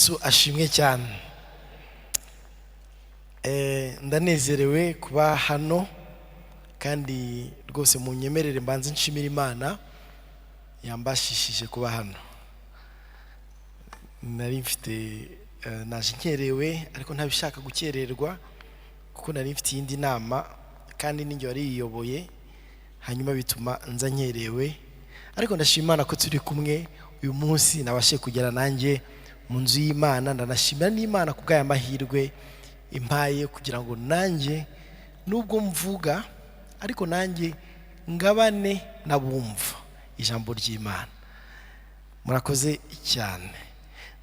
Yesu ashimwe cyane. Ndanezerewe kuba hano kandi rwose mu nyemerere mbanze nshimira Imana yambashishije kuba hano. Nari mfite naje nkerewe ariko ntabishaka gukererwa kuko nari mfite iyindi nama kandi ninjye wari yiyoboye hanyuma bituma nza nkerewe, ariko ndashima Imana ko turi kumwe uyu munsi nabashe kugera nanjye mu nzu y'Imana. Ndanashimira n'Imana kubw'aya mahirwe impaye kugira ngo nanjye nubwo mvuga ariko nanjye ngabane nabumva ijambo ry'Imana. Murakoze cyane.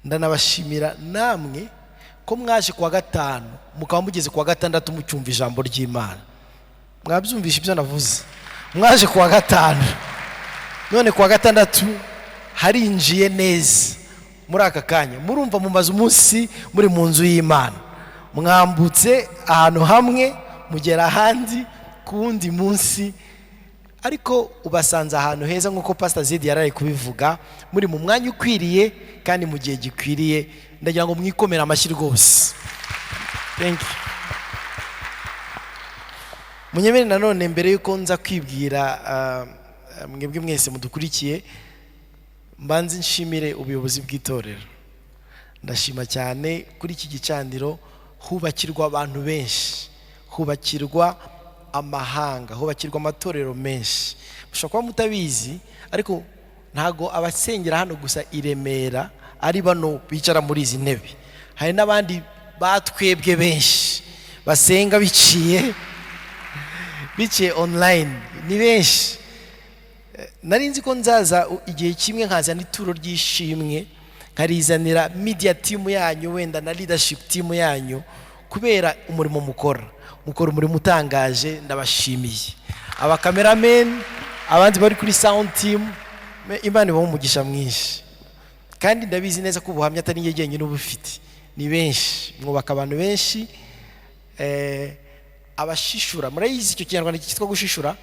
Ndanabashimira namwe ko mwaje kuwa gatanu mukaba mugeze kuwa gatandatu mucyumva ijambo ry'Imana. Mwabyumvisha ibyo navuze? Mwaje kuwa gatanu none kuwa gatandatu harinjiye neza. Muri aka kanya murumva mumaze umunsi muri mu nzu y'Imana, mwambutse ahantu hamwe mugera ahandi ku wundi munsi, ariko ubasanze ahantu heza nk'uko Pastor Didier yaraye kubivuga, muri mu mwanya ukwiriye kandi mu gihe gikwiriye. Ndagira ngo mwikomere amashyi rwose. Thank you. Munyemere nanone mbere yuko nza kwibwira mwebwe mwese mudukurikiye, mbanze nshimire ubuyobozi bw'itorero. Ndashima cyane kuri iki gicaniro hubakirwa abantu benshi, hubakirwa amahanga, hubakirwa amatorero menshi. Mushobora kuba mutabizi ariko ntago abasengera hano gusa i Remera ari bano bicara muri izi ntebe, hari n'abandi batwebwe benshi basenga biciye online, ni benshi. Nari nzi ko nzaza igihe kimwe nkazana ituro ry'ishimwe nkarizanira media team yanyu wenda na leadership team yanyu kubera umurimo mukora umurimo utangaje. Ndabashimiye aba cameramen, abandi bari kuri sound team, Imana ibahe umugisha mwinshi. Kandi ndabizi neza ko ubuhamya atari njye jyenyine ubufite, ni benshi, mwubaka abantu benshi. Abashishura, murayizi icyo kinyarwanda cyitwa gushishura,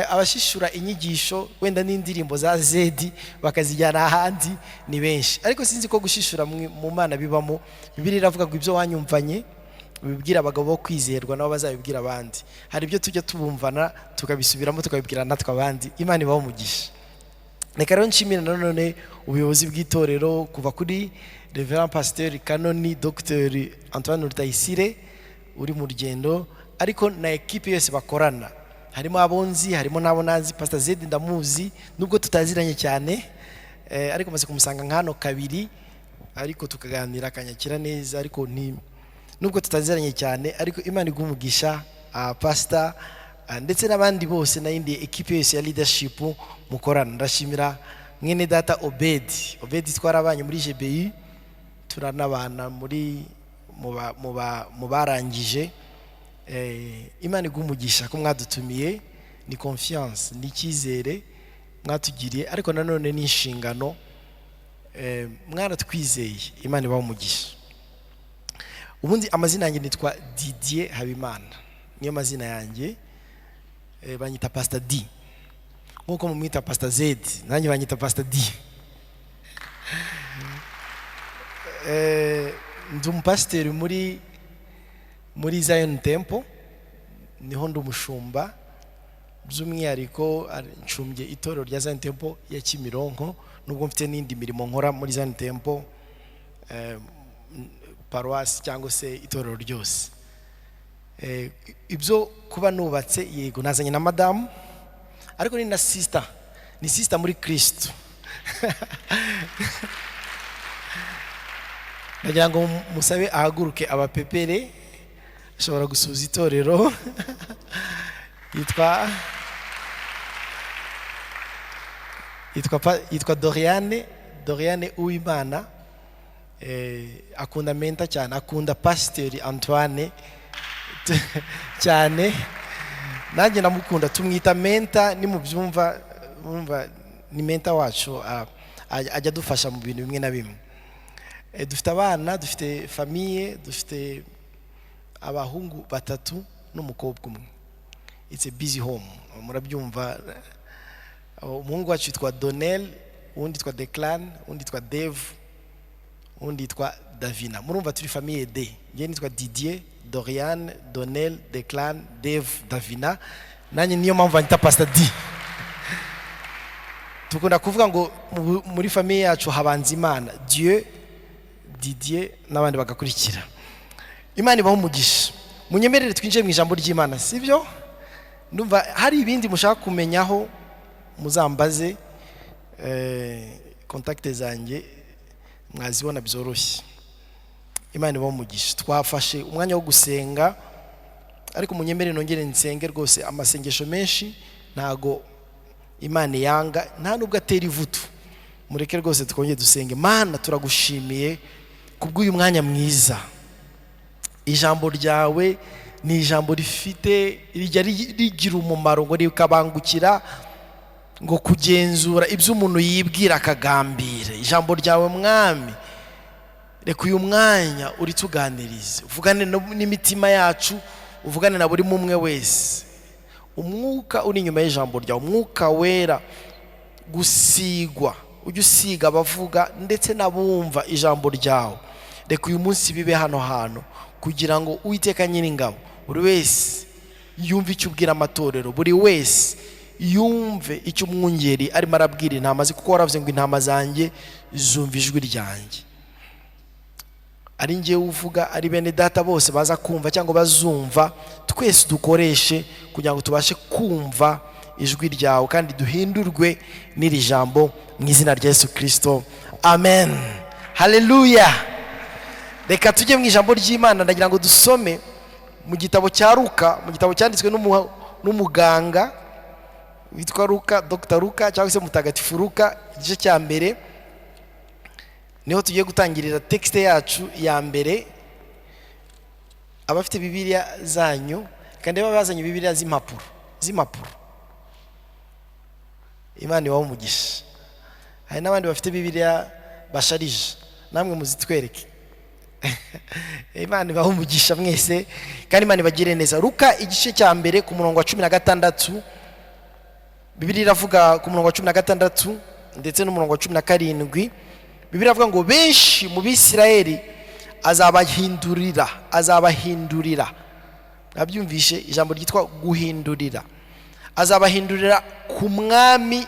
abashishura inyigisho wenda n'indirimbo za Zedi bakazijyana ahandi, ni benshi. Ariko sinzi ko gushishura mu Mana bibamo. Bibiliya iravuga ngo ibyo wanyumvanye ubibwira abagabo bo kwizerwa nabo bazabibwira abandi. Hari ibyo tujya tubumvana tukabisubiramo tukabibwira natwe abandi. Imana ibahe umugisha. Reka rero nshimira nanone ubuyobozi bw'itorero kuva kuri Reverend Pasteur Kanoni Dr Antoine Rutayisire uri mu rugendo, ariko na equipe yose bakorana, harimo abonzi, harimo nabo nazi. Pastor Zedi ndamuzi nubwo tutaziranye cyane, ariko maze kumusanga nkano kabiri ariko tukaganira akanyakira neza, ariko nubwo tutaziranye cyane ariko Imana igumugisha pastor ndetse n'abandi bose n'indi equipe yose ya leadership mukorana. Ndashimira mwene data Obedi twarabanye muri GBI, turanabana muri mu barangije. Imana igumugisha ko mwadutumiye, ni confiance, ni cyizere mwatugiriye, ariko nanone ni inshingano mwaratwizeye. Imana ibahe umugisha. Ubundi amazina yanjye nitwa Didier Habimana, niyo mazina yanjye. Banyita Pastor D nkuko mumwita Pastor Z, nanjye banyita Pastor D. Ndi umupasiteri muri Zion Temple, niho ndi umushumba. By'umwihariko nshumbye itorero rya Zion Temple ya Kimironko, nubwo mfite n'indi mirimo nkora muri Zion Temple paroisse cyangwa se itorero ryose. Ibyo kuba nubatse, yego nazanye na madamu, ariko ni na sister, ni sister muri Kristo. Nagira ngo musabe ahaguruke abapepere, ashobora gusuza itorero. yitwa Doriane Uwimana. Akunda menta cyane, akunda Pasteur Antoine cyane, nanjye namukunda. Tumwita menta, ni mu byumva ni menta wacu, ajya dufasha mu bintu bimwe na bimwe. Dufite abana, dufite famille, dufite abahungu 3 n'umukobwa umwe. It's a busy home, murabyumva. Umuhungu wacu yitwa Donel, undi yitwa Declan, undi yitwa Dave, undi yitwa Davina. Murumva turi famille D. Ngiye nitwa Didier, Dorian, Donel, Declan, Dave, Davina. Nanjye niyo mpamvu banyita Pastor D. Tukunda kuvuga ngo muri famille yacu habanza Imana, Dieu, Didier n'abandi bagakurikira. Imana ibaho umugisha. Munyemerere twinjiye mu ijambo ry'Imana, sivyo? Ndumva hari ibindi mushaka kumenyaho muzambaze, kontakte zanjye mwazibona byoroshye. Imana ibaho umugisha. Twafashe umwanya wo gusenga, ariko munyemerere nongere nsenge rwose amasengesho menshi ntago Imana yanga, nta nubwo atera ivutu. Mureke rwose twongeye dusenge. Mana turagushimiye kubw'uyu mwanya mwiza. Ijambo ryawe ni ijambo rifite rigira umumaro ngo rikabangukira ngo kugenzura ibyo umuntu yibwira akagambira. Ijambo ryawe mwami, reka uyu mwanya urituganirize, uvugane n'imitima yacu, uvugane na buri mumwe wese. Umwuka uri inyuma y'ijambo ryawe, umwuka wera, gusigwa, ujye usiga abavuga ndetse n'abumva ijambo ryawe. Reka uyu munsi bibe hano hantu kugira ngo Uwiteka Nyiringabo buri wese yumve icyo ubwira amatorero, buri wese yumve icyo umwungeri arimo arabwira intama ze, kuko waravuze ngo intama zanjye zumva ijwi ryanjye. Ari ngiye uvuga, ari bene data bose baza kumva cyangwa bazumva, twese dukoreshe kugira ngo tubashe kumva ijwi ryawe kandi duhindurwe n'iri jambo mu izina rya Yesu Kristo. Amen. Haleluya. Reka tujye mu ijambo ry'Imana. Ndagira ngo dusome mu gitabo cya Luka, mu gitabo cyanditswe n'umuganga witwa Luka, Dr. Luka cyangwa se Mutagatifu Luka, igice cya mbere. Niho tugiye gutangirira texte yacu ya mbere. Abafite Bibiliya zanyu kandi bazanye Bibiliya z'impapuro, Imana ibaho umugisha. Hari n'abandi bafite Bibiliya basharije, namwe muzitwereke. Imana ibaho umugisha mwese kandi Imana ibagire neza. Luka igice cya mbere ku murongo wa 16, Bibiliya iravuga ku murongo wa 16 ndetse n'umurongo wa 17. Bibiliya iravuga ngo benshi mu Bisirayeli azabahindurira. Nabyumvishe ijambo ryitwa guhindurira. Azabahindurira ku mwami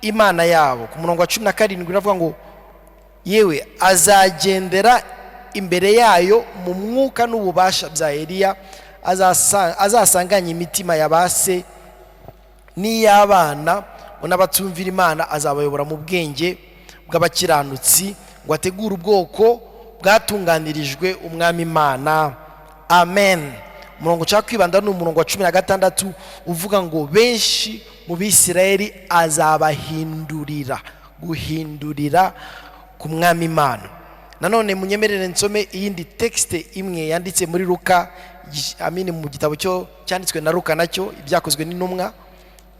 Imana yabo. Ku murongo wa 17 iravuga ngo yewe azagendera imbere yayo mu mwuka n'ububasha bya Eliya, azasanganya imitima y'abase n'iy'abana, n'abatumvira Imana azabayobora mu bwenge bw'abakiranutsi, ngo ategure ubwoko bwatunganirijwe umwami Imana. Amen. Umurongo nshaka kwibanda ni umurongo wa 16 uvuga ngo benshi mu Bisirayeli azabahindurira, guhindurira ku mwami Imana. Nanone munyemerere nsome iyindi texte imwe yanditse muri Luka, mu gitabo cyo cyanditswe na Luka nacyo, ibyakozwe n'intumwa,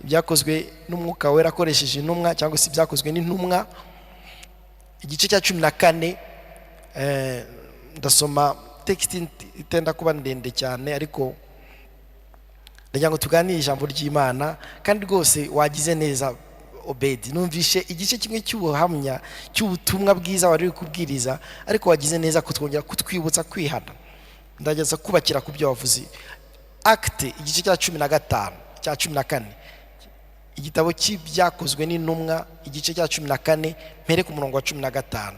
ibyakozwe n'umwuka wera akoresheje intumwa cyangwa se ibyakozwe n'intumwa, igice cya 14. Ndasoma texte itenda kuba ndende cyane, ariko ndagira ngo tuganire ijambo ry'Imana. Kandi rwose wagize neza Obedi, numvishe igice kimwe cy'ubuhamya cy'ubutumwa bwiza wari uri kubwiriza, ariko wagize neza kutwongera kutwibutsa kwihana. Ndageza kubakira ku byo wavuze. Acte igice cya 15 cya 14, igitabo cy'ibyakozwe n'intumwa igice cya 14 mpere ku murongo wa 15.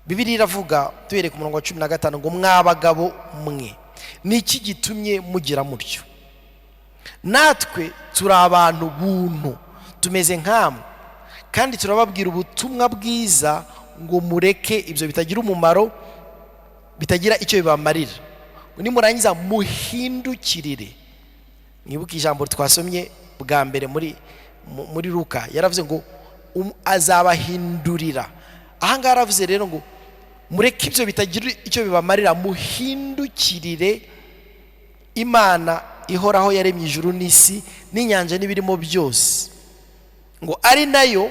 Bibiliya iravuga tuhere ku murongo wa 15 ngo mwabagabo mwe, niki gitumye mugira mutyo? Natwe turi abantu buntu, tumeze nkamwe, kandi turababwira ubutumwa bwiza ngo mureke ibyo bitagira umumaro, bitagira icyo bibamarira, nimurangiza muhindukirire. Mwibuke ijambo twasomye bwa mbere muri Luka, yaravuze ngo azabahindurira. Aha ngaha yaravuze rero ngo mureke ibyo bitagira icyo bibamarira, muhindukirire Imana ihoraho yaremye ijuru n'isi n'inyanja n'ibirimo byose, ngo ari nayo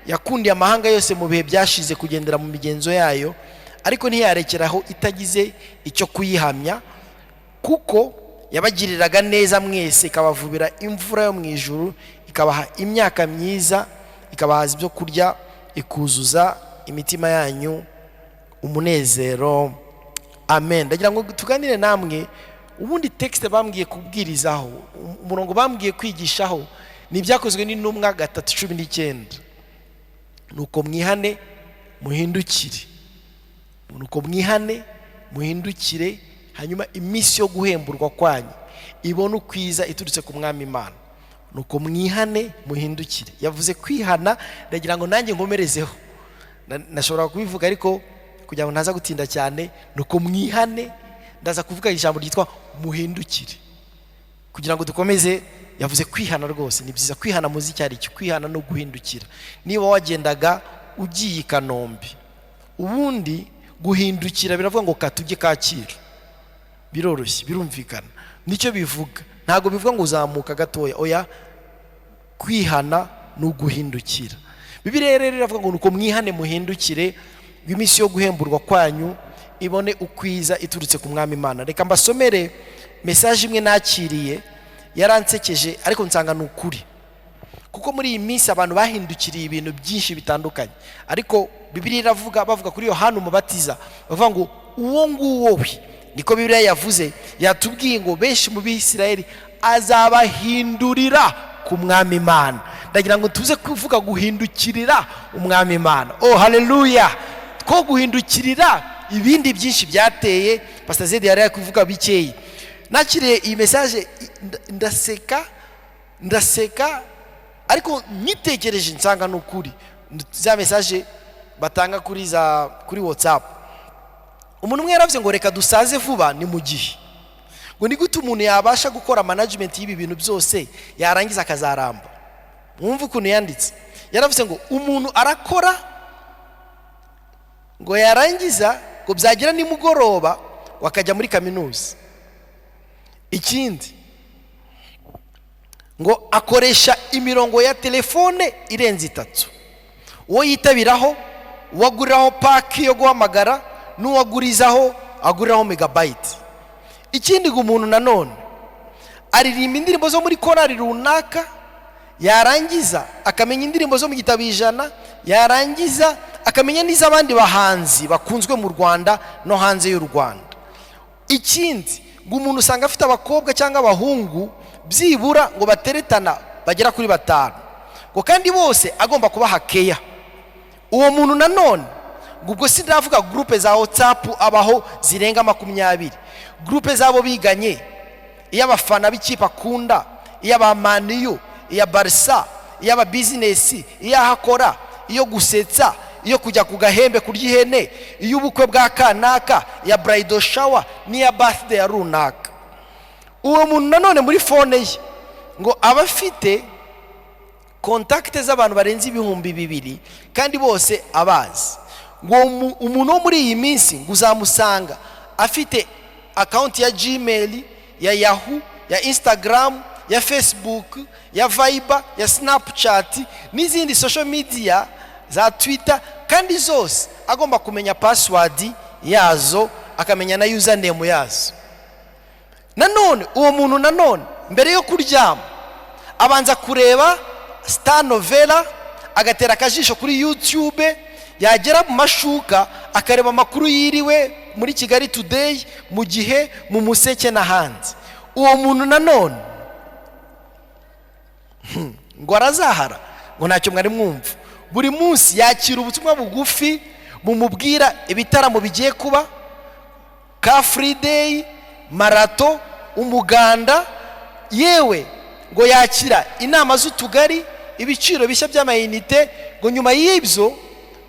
yakundiye amahanga yose mu bihe byashize kugendera mu migenzo yayo, ariko ntiyarekeraho itagize icyo kuyihamya, kuko yabagiriraga neza mwese, ikabavubira imvura yo mu ijuru, ikabaha imyaka myiza, ikabahaza ibyo kurya, ikuzuza imitima yanyu umunezero. Amen. Ndagira ngo tuganire namwe ubundi texte bambwiye kubwirizaho, umurongo bambwiye kwigishaho ni byakozwe n'intumwa 3:19. Nuko mwihane muhindukire, nuko mwihane muhindukire, hanyuma iminsi yo guhemburwa kwanyu ibone ukwiza iturutse ku mwami Imana. Nuko mwihane muhindukire, yavuze kwihana. Ndagira ngo nanjye nkomerezeho, nashobora kubivuga ariko kugira ngo ntaza gutinda cyane. Nuko mwihane, ndaza kuvuga ijambo ryitwa muhindukire kugira ngo dukomeze. Yavuze kwihana rwose ni byiza. Kwihana muzi cyari cyo, kwihana no guhindukira. Niba wagendaga ugiye i Kanombe, ubundi guhindukira biravuga ngo katujye Kacyiru, biroroshye, birumvikana, nicyo bivuga. Ntago bivuga ngo uzamuka gatoya, oya, kwihana no guhindukira. Bibiliya rero iravuga ngo nuko mwihane muhindukire, iminsi yo guhemburwa kwanyu ibone ukwiza iturutse ku mwami Imana. Reka mbasomere message imwe nakiriye, yaransekeje ariko nsanga ni ukuri, kuko muri iyi minsi abantu bahindukiriye ibintu byinshi bitandukanye. Ariko Bibiliya iravuga, bavuga kuri Yohana Umubatiza, bavuga ngo uwo nguwo we, niko Bibiliya yavuze, yatubwiye ngo benshi mu Bisirayeli azabahindurira ku mwami Imana. Ndagira ngo tuze kuvuga guhindukirira umwami Imana. Oh haleluya! Ko guhindukirira ibindi byinshi byateye. Pastor Zedi yari kuvuga bikeyi. Nakiriye iyi message ndaseka ariko nitegereje nsanga n'ukuri. Za message batanga kuri WhatsApp, umuntu umwe yaravuze ngo reka dusaze vuba ni mu gihe. Ngo ni gute umuntu yabasha gukora management y'ibi bintu byose yarangiza akazaramba? Mwumva ukuntu yanditse. Yaravuze ngo umuntu arakora ngo yarangiza ngo byagira nimugoroba wakajya muri kaminuza. Ikindi ngo akoresha imirongo ya telefone irenze 3, uwo yitabiraho, uwaguriraho paki yo guhamagara, n'uwagurizaho aguriraho megabyte. Ikindi ngo umuntu nanone aririmba indirimbo zo muri korali runaka, yarangiza akamenya indirimbo zo mu gitabo 100, yarangiza akamenya n'iz'abandi bahanzi bakunzwe mu Rwanda no hanze y'u Rwanda. Ikindi ngo umuntu usanga afite abakobwa cyangwa abahungu byibura ngo bateretana bagera kuri 5, ngo kandi bose agomba kubaha keya. Uwo muntu nanone ngo ubwo sindavuga groupe za WhatsApp abaho zirenga 20, groupe zabo biganye, iy'abafana b'ikipe akunda, iy'abamaniyo, iya Barca, iy'aba business, iy'ahakora, iyo gusetsa, iyo kujya ku gahembe kurya ihene, iyo ubukwe bwa kanaka, ya bridal shower, n'iya birthday ya runaka. Uwo muntu nanone muri phone ye ngo abafite contact z'abantu barenze 2,000 kandi bose abazi. Ngo umuntu wo muri iyi minsi ngo uzamusanga afite account ya Gmail, ya Yahoo, ya Instagram, ya Facebook, ya Viber, ya Snapchat n'izindi social media za Twitter, kandi zose agomba kumenya password yazo, akamenya na username yazo. Nanone uwo muntu nanone mbere yo kuryama abanza kureba Star Novela, agatera akajisho kuri YouTube, yagera mu mashuka akareba amakuru yiriwe muri Kigali Today, mu Gihe, mu Museke n'ahandi. Uwo muntu nanone ngo arazahara, ngo ntacyo mwari mwumva. Buri munsi yakira ubutumwa bugufi bumubwira ibitaramo bigiye kuba, ka free day, marato, umuganda, yewe ngo yakira inama z'utugari, ibiciro bishya by'amayinite. Ngo nyuma y'ibyo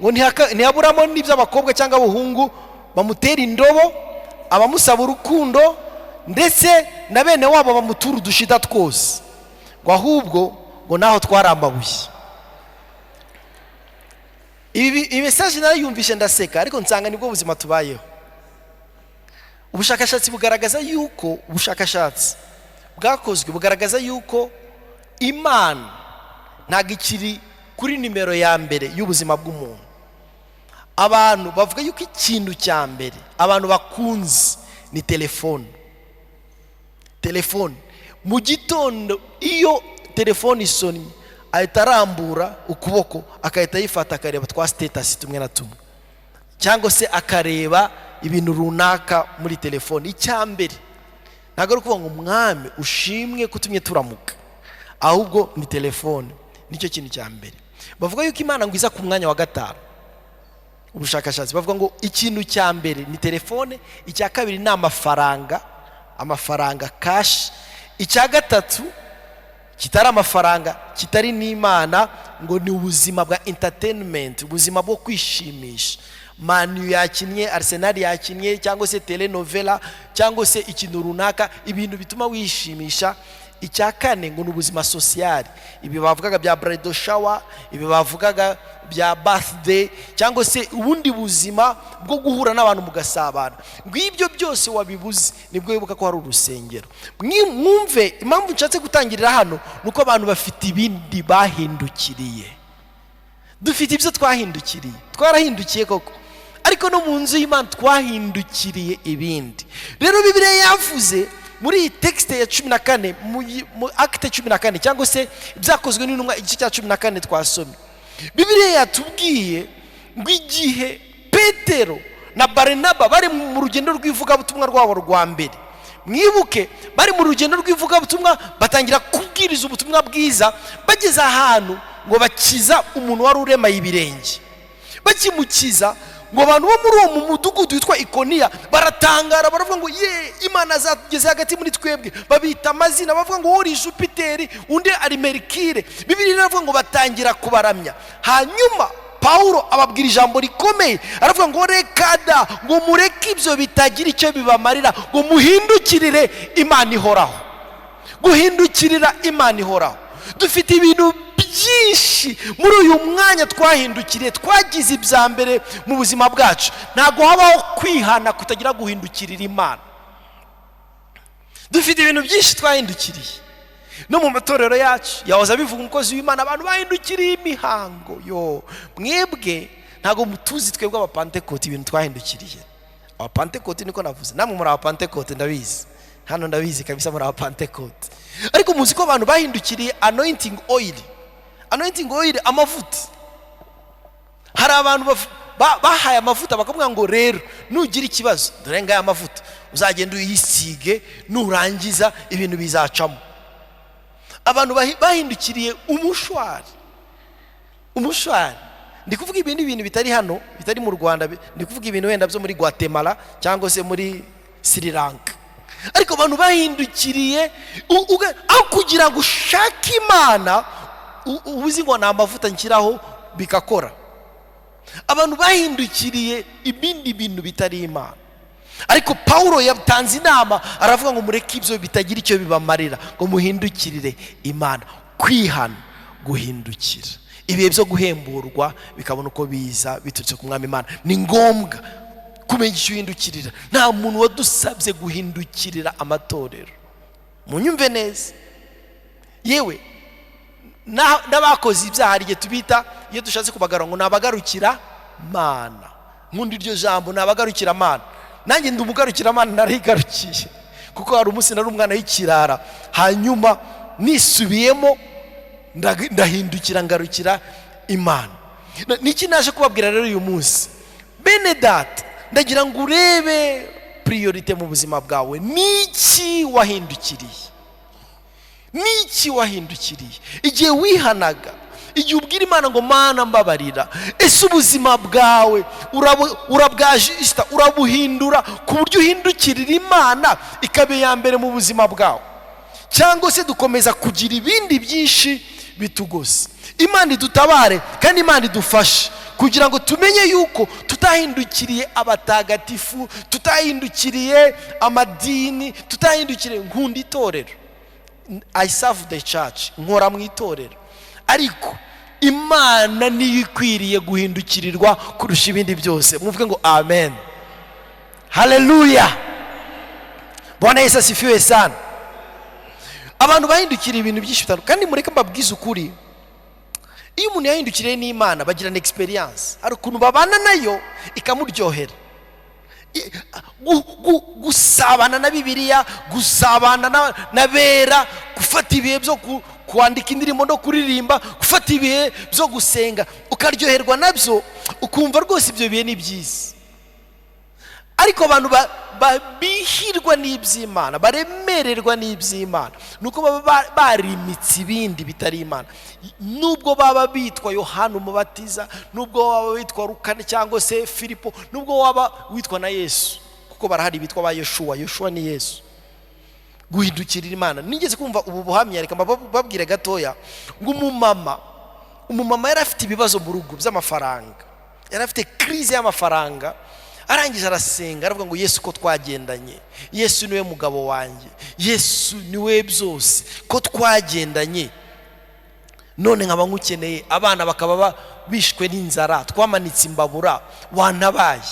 ngo ntihaburamo n'iby'abakobwa cyangwa abahungu bamutera indobo, abamusaba urukundo, ndetse na bene wabo bamutura udushida twose. Ngo ahubwo ngo naho twarambabuye. Ibi message narayumvishe ndaseka, ariko nsanga nibwo buzima tubayeho. Ubushakashatsi bugaragaza yuko, ubushakashatsi bwakozwe bugaragaza yuko Imana ntago ikiri kuri nimero ya mbere y'ubuzima bw'umuntu. Abantu bavuga yuko ikintu cya mbere abantu bakunze ni telefone. Telefone mu gitondo iyo telefone isoni ahita arambura ukuboko akahita yifata akareba twa status tumwe na tumwe. cyangwa se akareba ibintu runaka muri telefone. Icyambere ntabwo ari ukuvuga ngo umwami ushimwe kutumye turamuka, ahubwo ni telefone. Nicyo kintu cyambere. Bavuga yuko Imana ngo iza ku mwanya wa gatanu. Ubushakashatsi bavuga ngo ikintu cyambere ni telefone, icya kabiri ni amafaranga cash, icya gatatu kitari amafaranga, kitari n'Imana, ngo ni ubuzima bwa entertainment, ubuzima bwo kwishimisha. Manu yakinnye, Arsenal yakinnye, cyangwa se telenovela, cyangwa se ikintu runaka, ibintu bituma wishimisha. Icya kane ngo ni ubuzima social, ibi bavugaga bya bridal shower, ibi bavugaga bya birthday, cyangwa se ubundi buzima bwo guhura n'abantu mugasabana. Ngibyo byose wabibuze nibwo wibuka ko hari urusengero. Mwumve impamvu nshatse gutangirira hano, nuko abantu bafite ibindi bahindukiriye. Dufite ibyo twahindukiriye, twarahindukiye koko, ariko no mu nzu y'Imana twahindukiriye ibindi. Rero Bibiliya yavuze muri iyi texte ya 14 mu acte 14, cyangwa se ibyakozwe n'intumwa igice cya 14 twasomye, Bibiliya yatubwiye ngo igihe Petero na Barinaba bari mu rugendo rw'ivugabutumwa rwabo rwa mbere, mwibuke bari mu rugendo rw'ivugabutumwa batangira kubwiriza ubutumwa bwiza, bageze ahantu ngo bakiza umuntu wari uremaye ibirenge. Bakimukiza ngo abantu bo muri uwo mudugudu witwa Ikoniya baratangara, baravuga ngo ye, Imana zatugeze hagati muri twebwe. Babita amazina, bavuga ngo uri Jupiteri, undi ari Merikire. Bibiliya iravuga ngo batangira kubaramya. Hanyuma Paulo ababwira ijambo rikomeye, aravuga ngo rekada, ngo mureke ibyo bitagira icyo bibamarira, ngo muhindukirire Imana ihoraho. Guhindukirira Imana ihoraho. Dufite ibintu byinshi muri uyu mwanya twahindukiriye, twagize ibya mbere mu buzima bwacu. Ntabwo habaho kwihana kutagira guhindukirira Imana. Dufite ibintu byinshi twahindukiriye. No mu matorero yacu yahoza bivuga umukozi w'Imana, abantu bahindukiriye imihango. Yo mwebwe ntabwo mutuzi twebwe abapantekote ibintu twahindukiriye. Abapantekote niko navuze, namwe muri abapantekote ndabizi, hano ndabizi kabisa muri abapantekote. Ariko muzi ko abantu bahindukiriye anointing oil, amavuta. Hari abantu bahaye amavuta bakavuga ngo rero nugira ikibazo dore ngaya amavuta uzagenda uyisige, nurangiza ibintu bizacamo. Abantu bahindukiriye umushwari. Ndi kuvuga ibintu bitari hano, bitari mu Rwanda, ndi kuvuga ibintu wenda byo muri Guatemala cyangwa se muri Sri Lanka. Ariko abantu bahindukiriye aho kugira ngo ushake Imana, ubuzi ngo na amavuta nshyiraho bikakora. Abantu bahindukiriye ibindi bintu bitari Imana. Ariko Paulo yatanze inama, aravuga ngo mureke ibyo bitagira icyo bibamarira, ngo muhindukirire Imana. Kwihana, guhindukira. Ibihe byo guhemburwa bikabona uko biza biturutse ku mwami Imana. Ni ngombwa kumenya icyo uhindukirira. Nta muntu wadusabye guhindukirira amatorero. Munyumve neza. Yewe n'abakoze ibyaha igihe tubita, iyo dushatse kubagara ngo nabagarukira Mana. Nkundi iryo jambo nabagarukira Mana. Nanjye ndi umugarukira Mana, narigarukiye. Kuko hari umunsi nari umwana w'ikirara, hanyuma nisubiyemo ndahindukira ngarukira Imana. Niki naje kubabwira rero uyu munsi? Bene data, ndagira ngo urebe priorite mu buzima bwawe. Niki wahindukiriye? Igihe wihanaga, igihe ubwira Imana ngo Mana mbabarira, ese ubuzima bwawe urabwajista, urabuhindura ku buryo uhindukirira Imana ikabe ya mbere mu buzima bwawe? Cyangwa se dukomeza kugira ibindi byinshi bitugose? Imana idutabare kandi Imana idufashe kugira ngo tumenye yuko tutahindukiriye abatagatifu, tutahindukiriye amadini, tutahindukiriye nkunda itorero. I serve the church, nkora mu itorero. Ariko Imana niyo ikwiriye guhindukirirwa kurusha ibindi byose. Muvuge ngo amen. Haleluya. Bwana Yesu asifiwe sana. Abantu bahindukiriye ibintu byinshi bitandukanye, kandi mureke mbabwize ukuri. Iyo umuntu yahindukiriye n'Imana bagirana experience, hari ukuntu babana nayo ikamuryohera. Gusabana na Bibiliya, gusabana na bera, gufata ibihe byo kwandika indirimbo no kuririmba, gufata ibihe byo gusenga ukaryoherwa nabyo, ukumva rwose ibyo bihe ni byiza. Ariko abantu bihirwa n'iby'Imana, baremererwa n'iby'Imana, nuko baba barimitse ibindi bitari Imana. Nubwo baba bitwa Yohana Umubatiza, nubwo baba bitwa Rukane cyangwa se Filipo, nubwo waba witwa na Yesu, kuko barahari bitwa ba Yoshua. Yoshua ni Yesu. Guhindukirira Imana. Nigeze kumva ubu buhamya, reka babwire gatoya, ngo umumama yari afite ibibazo mu rugo by'amafaranga, yari afite crise y'amafaranga. Arangije arasenga, aravuga ngo Yesu ko twagendanye, Yesu niwe mugabo wanjye, Yesu niwe byose, ko twagendanye none nkaba nkukeneye, abana bakaba bishwe n'inzara, twamanitse imbabura, wantabaye.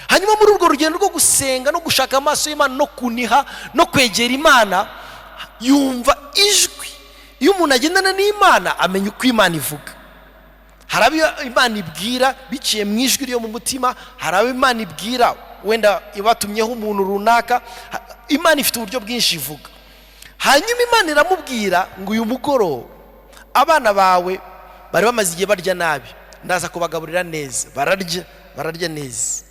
Hanyuma muri urwo rugendo rwo gusenga no gushaka amaso y'Imana no kuniha no kwegera Imana, yumva ijwi. Iyo umuntu agendana n'Imana amenya uko Imana ivuga. Hari abo Imana ibwira biciye mu ijwi ryo mu mutima, hari abo Imana ibwira wenda ibatumyeho umuntu runaka. Imana ifite uburyo bwinshi ivuga. Hanyuma Imana iramubwira ngo uyu mugoroba abana bawe bari bamaze igihe barya nabi, ndaza kubagaburira neza. Bararya neza.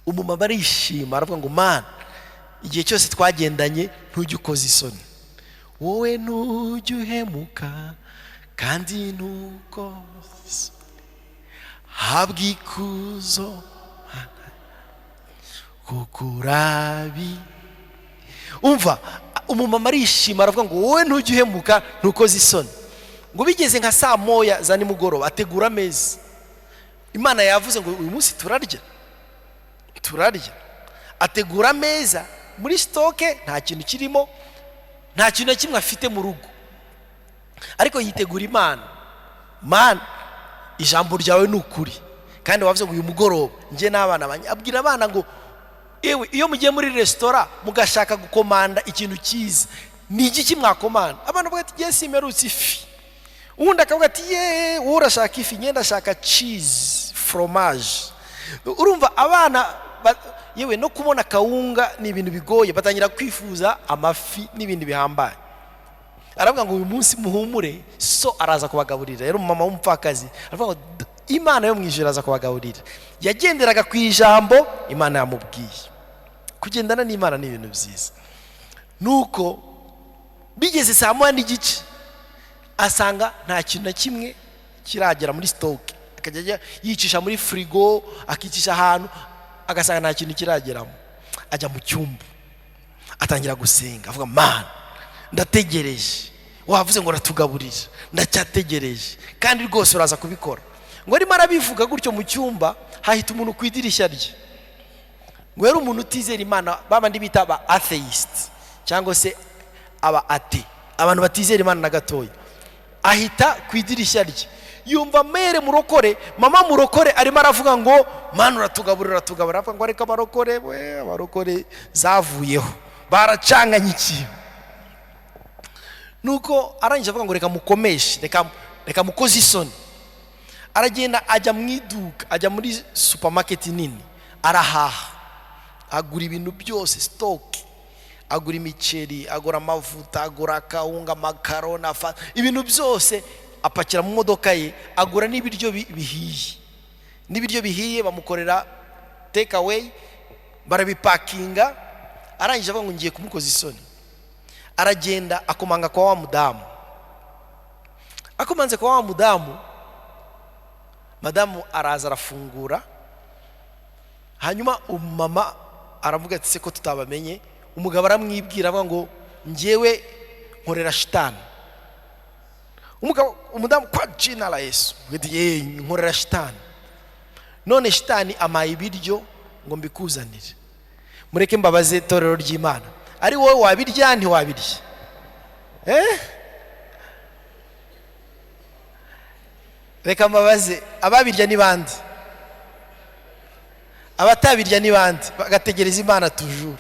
Umumama arishima, aravuga ngo Mana, igihe cyose twagendanye ntujye ukoza isoni, wowe ntujye uhemuka kandi ntukoze isoni, habwa ikuzo kuko urabi. Umva, umumama arishima, aravuga ngo wowe ntujye uhemuka ntukoze isoni. Ngo bigeze nka saa moya za nimugoroba ategura ameza. Imana yavuze ngo uyu munsi turarya. Ategura ameza, muri stoke nta kintu kirimo, nta kintu na kimwe afite mu rugo, ariko yitegura Imana. Mana, ijambo ryawe ni ukuri, kandi wavuze ngo uyu mugoroba nje n'abana banjye. Abwira abana ngo ewe, iyo mugiye muri restaurant mugashaka gukomanda ikintu cyiza, ni iki mwakomanda? Abana bavuga ati yes, imerutse ifi. Undi akavuga ati ye, wowe urashaka ifi, ngenda shaka cheese, fromage. Urumva abana yewe no kubona kawunga ni ibintu bigoye, batangira kwifuza amafi n'ibindi bihambaye. Aravuga ngo uyu munsi muhumure, so araza kubagaburira. Rero mama w'umupfakazi aravuga ngo Imana yo mwijuru araza kubagaburira. Yagenderaga ku ijambo Imana yamubwiye. Kugendana n'Imana ni ibintu byiza. Nuko bigeze saa moya n'igice, asanga nta kintu na kimwe kiragera muri stoke. Akajya yicisha muri frigo, akicisha ahantu, agasanga nta kintu kirageramo. Ajya mu cyumba, atangira gusenga, avuga Mana, ndategereje, wavuze ngo ratugaburira, ndacyategereje, kandi rwose uraza kubikora. Ngo arimo arabivuga gutyo mu cyumba, hahita umuntu ku idirishya rye. Ngo yari umuntu utizera Imana, babandi bita aba atheist cyangwa se aba ate, abantu batizera Imana na gatoya. Ahita ku idirishya rye, yumva mere murokore, mama murokore arimo aravuga ngo Mana uratugaburira. Avuga ngo areka abarokore zavuyeho, baracanganye ikintu. Nuko arangije avuga ngo reka mukomeshe, reka mukoze isoni. Aragenda ajya mu iduka, ajya muri supermarket nini, arahaha, agura ibintu byose, stock, agura imiceri, agura amavuta, agura kawunga, makaroni, ibintu byose apakira mu modoka ye. Agura n'ibiryo bihiye, bamukorera take away, barabipakinga. Arangije avuga ngo ngiye kumukoza isoni. Aragenda akomanga kwa wa mudamu. Akomanze kwa wa mudamu, madamu araza arafungura. Hanyuma umama aravuga ati se ko tutabamenye. Umugabo aramwibwira avuga ngo njyewe nkorera shitani. Umudamu kwa jina la Yesu, ye nkorera shitani, none shitani amaye ibiryo ngo mbikuzanire. Mureke mbabaze torero ry'Imana, ari wowe wabirya ntiwabirya? Reka mbabaze, ababirya ni bande? Abatabirya ni bande? Bagategereza Imana toujours.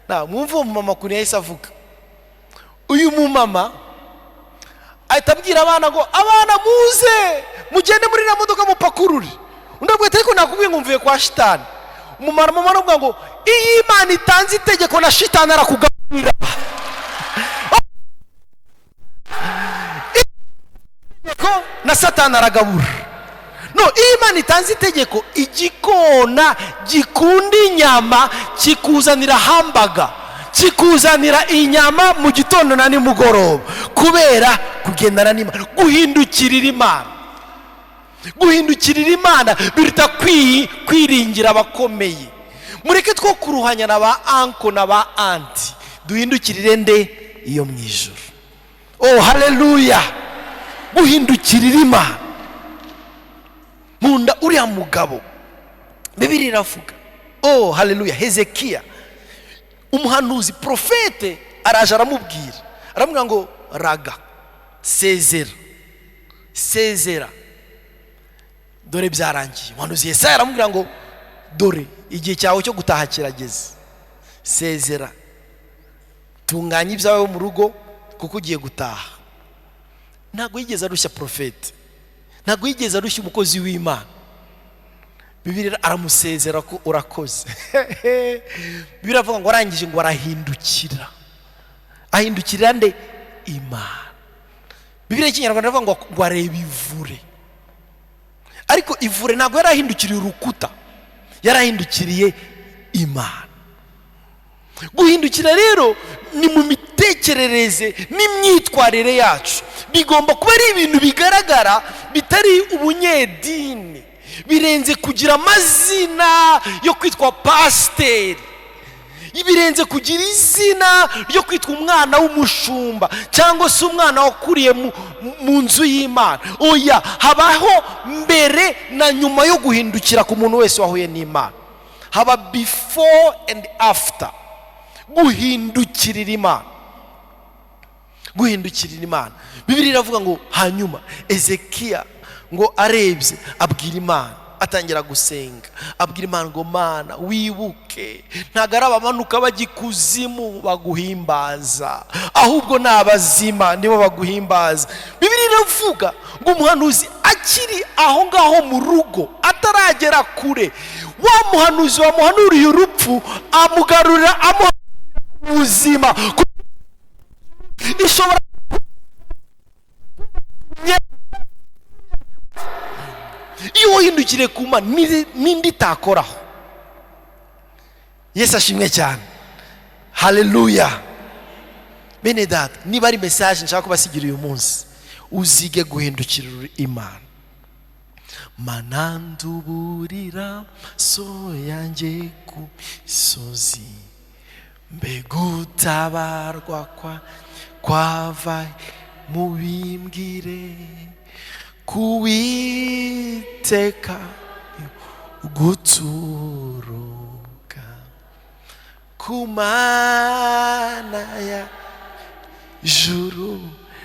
Na mwumva umumama kuni yahise avuga. Uyu mumama ahita abwira abana ngo abana muze mugende muri na modoka mupakurure. Undi abwira ariko nakubwiye ngo mvuye kwa shitani. Umumama aravuga ngo iyi Imana itanze itegeko na shitani arakugaburira. Satani aragabura. No, iyo Imana itanze itegeko, igikona gikunda inyama kikuzanira hambaga, kikuzanira inyama mu gitondo na nimugoroba, kubera kugendana n'Imana, guhindukirira Imana. Guhindukirira Imana biruta kwiringira abakomeye. Mureke two kuruhanya na ba anko na ba anti, duhindukirire nde? Iyo mu ijuru. Oh haleluya! Guhindukirira Imana. Munda uriya mugabo Bibiliya iravuga, oh haleluya, Hezekiya umuhanuzi profete araje aramubwira ngo raga, sezera dore byarangiye. Umuhanuzi Yesaya aramubwira ngo dore igihe cyawe cyo gutaha kirageze, sezera, tunganya ibyawe mu rugo kuko ugiye gutaha. Ntabwo yigeze arushya profete, ntabwo yigeze arushya umukozi w'Imana. Bibiliya aramusezera ko urakoze. Bibiliya avuga ngo arangije ngo ahindukirira nde? Imana. Bibiliya y'Ikinyarwanda avuga ngo areba ivure, ariko ivure ntabwo yarahindukiriye urukuta, yarahindukiriye Imana. Guhindukira rero ni mu mitekerereze n'imyitwarire yacu, bigomba kuba ari ibintu bigaragara, bitari ubunyedini, birenze kugira amazina yo kwitwa pasiteri, birenze kugira izina ryo kwitwa umwana w'umushumba cyangwa se umwana wakuriye mu nzu y'Imana. Oya, habaho mbere na nyuma yo guhindukira ku muntu wese wahuye n'Imana, haba before and after. Guhindukirira Imana. Bibiliya iravuga ngo hanyuma Hezekiya ngo arebye abwira Imana, atangira gusenga, abwira Imana ngo Mana wibuke, ntago ari abamanuka bajya ikuzimu baguhimbaza, ahubwo ni abazima nibo baguhimbaza. Bibiliya iravuga ngo umuhanuzi akiri aho ngaho mu rugo ataragera kure, wa muhanuzi wamuhanuriye urupfu amugarurira ubuzima. Ishobora iyo uhindukire ku Mana n'indi takoraho. Yesu ashimwe cyane, haleluya. Bene data, niba ari message nshaka kubasigira uyu munsi, uzige guhindukirira Imana. Mananduburira so yanjye ku misozi, mbega utabarwa kwava mu bimbwire, kuwiteka guturuka ku Mana ya juru.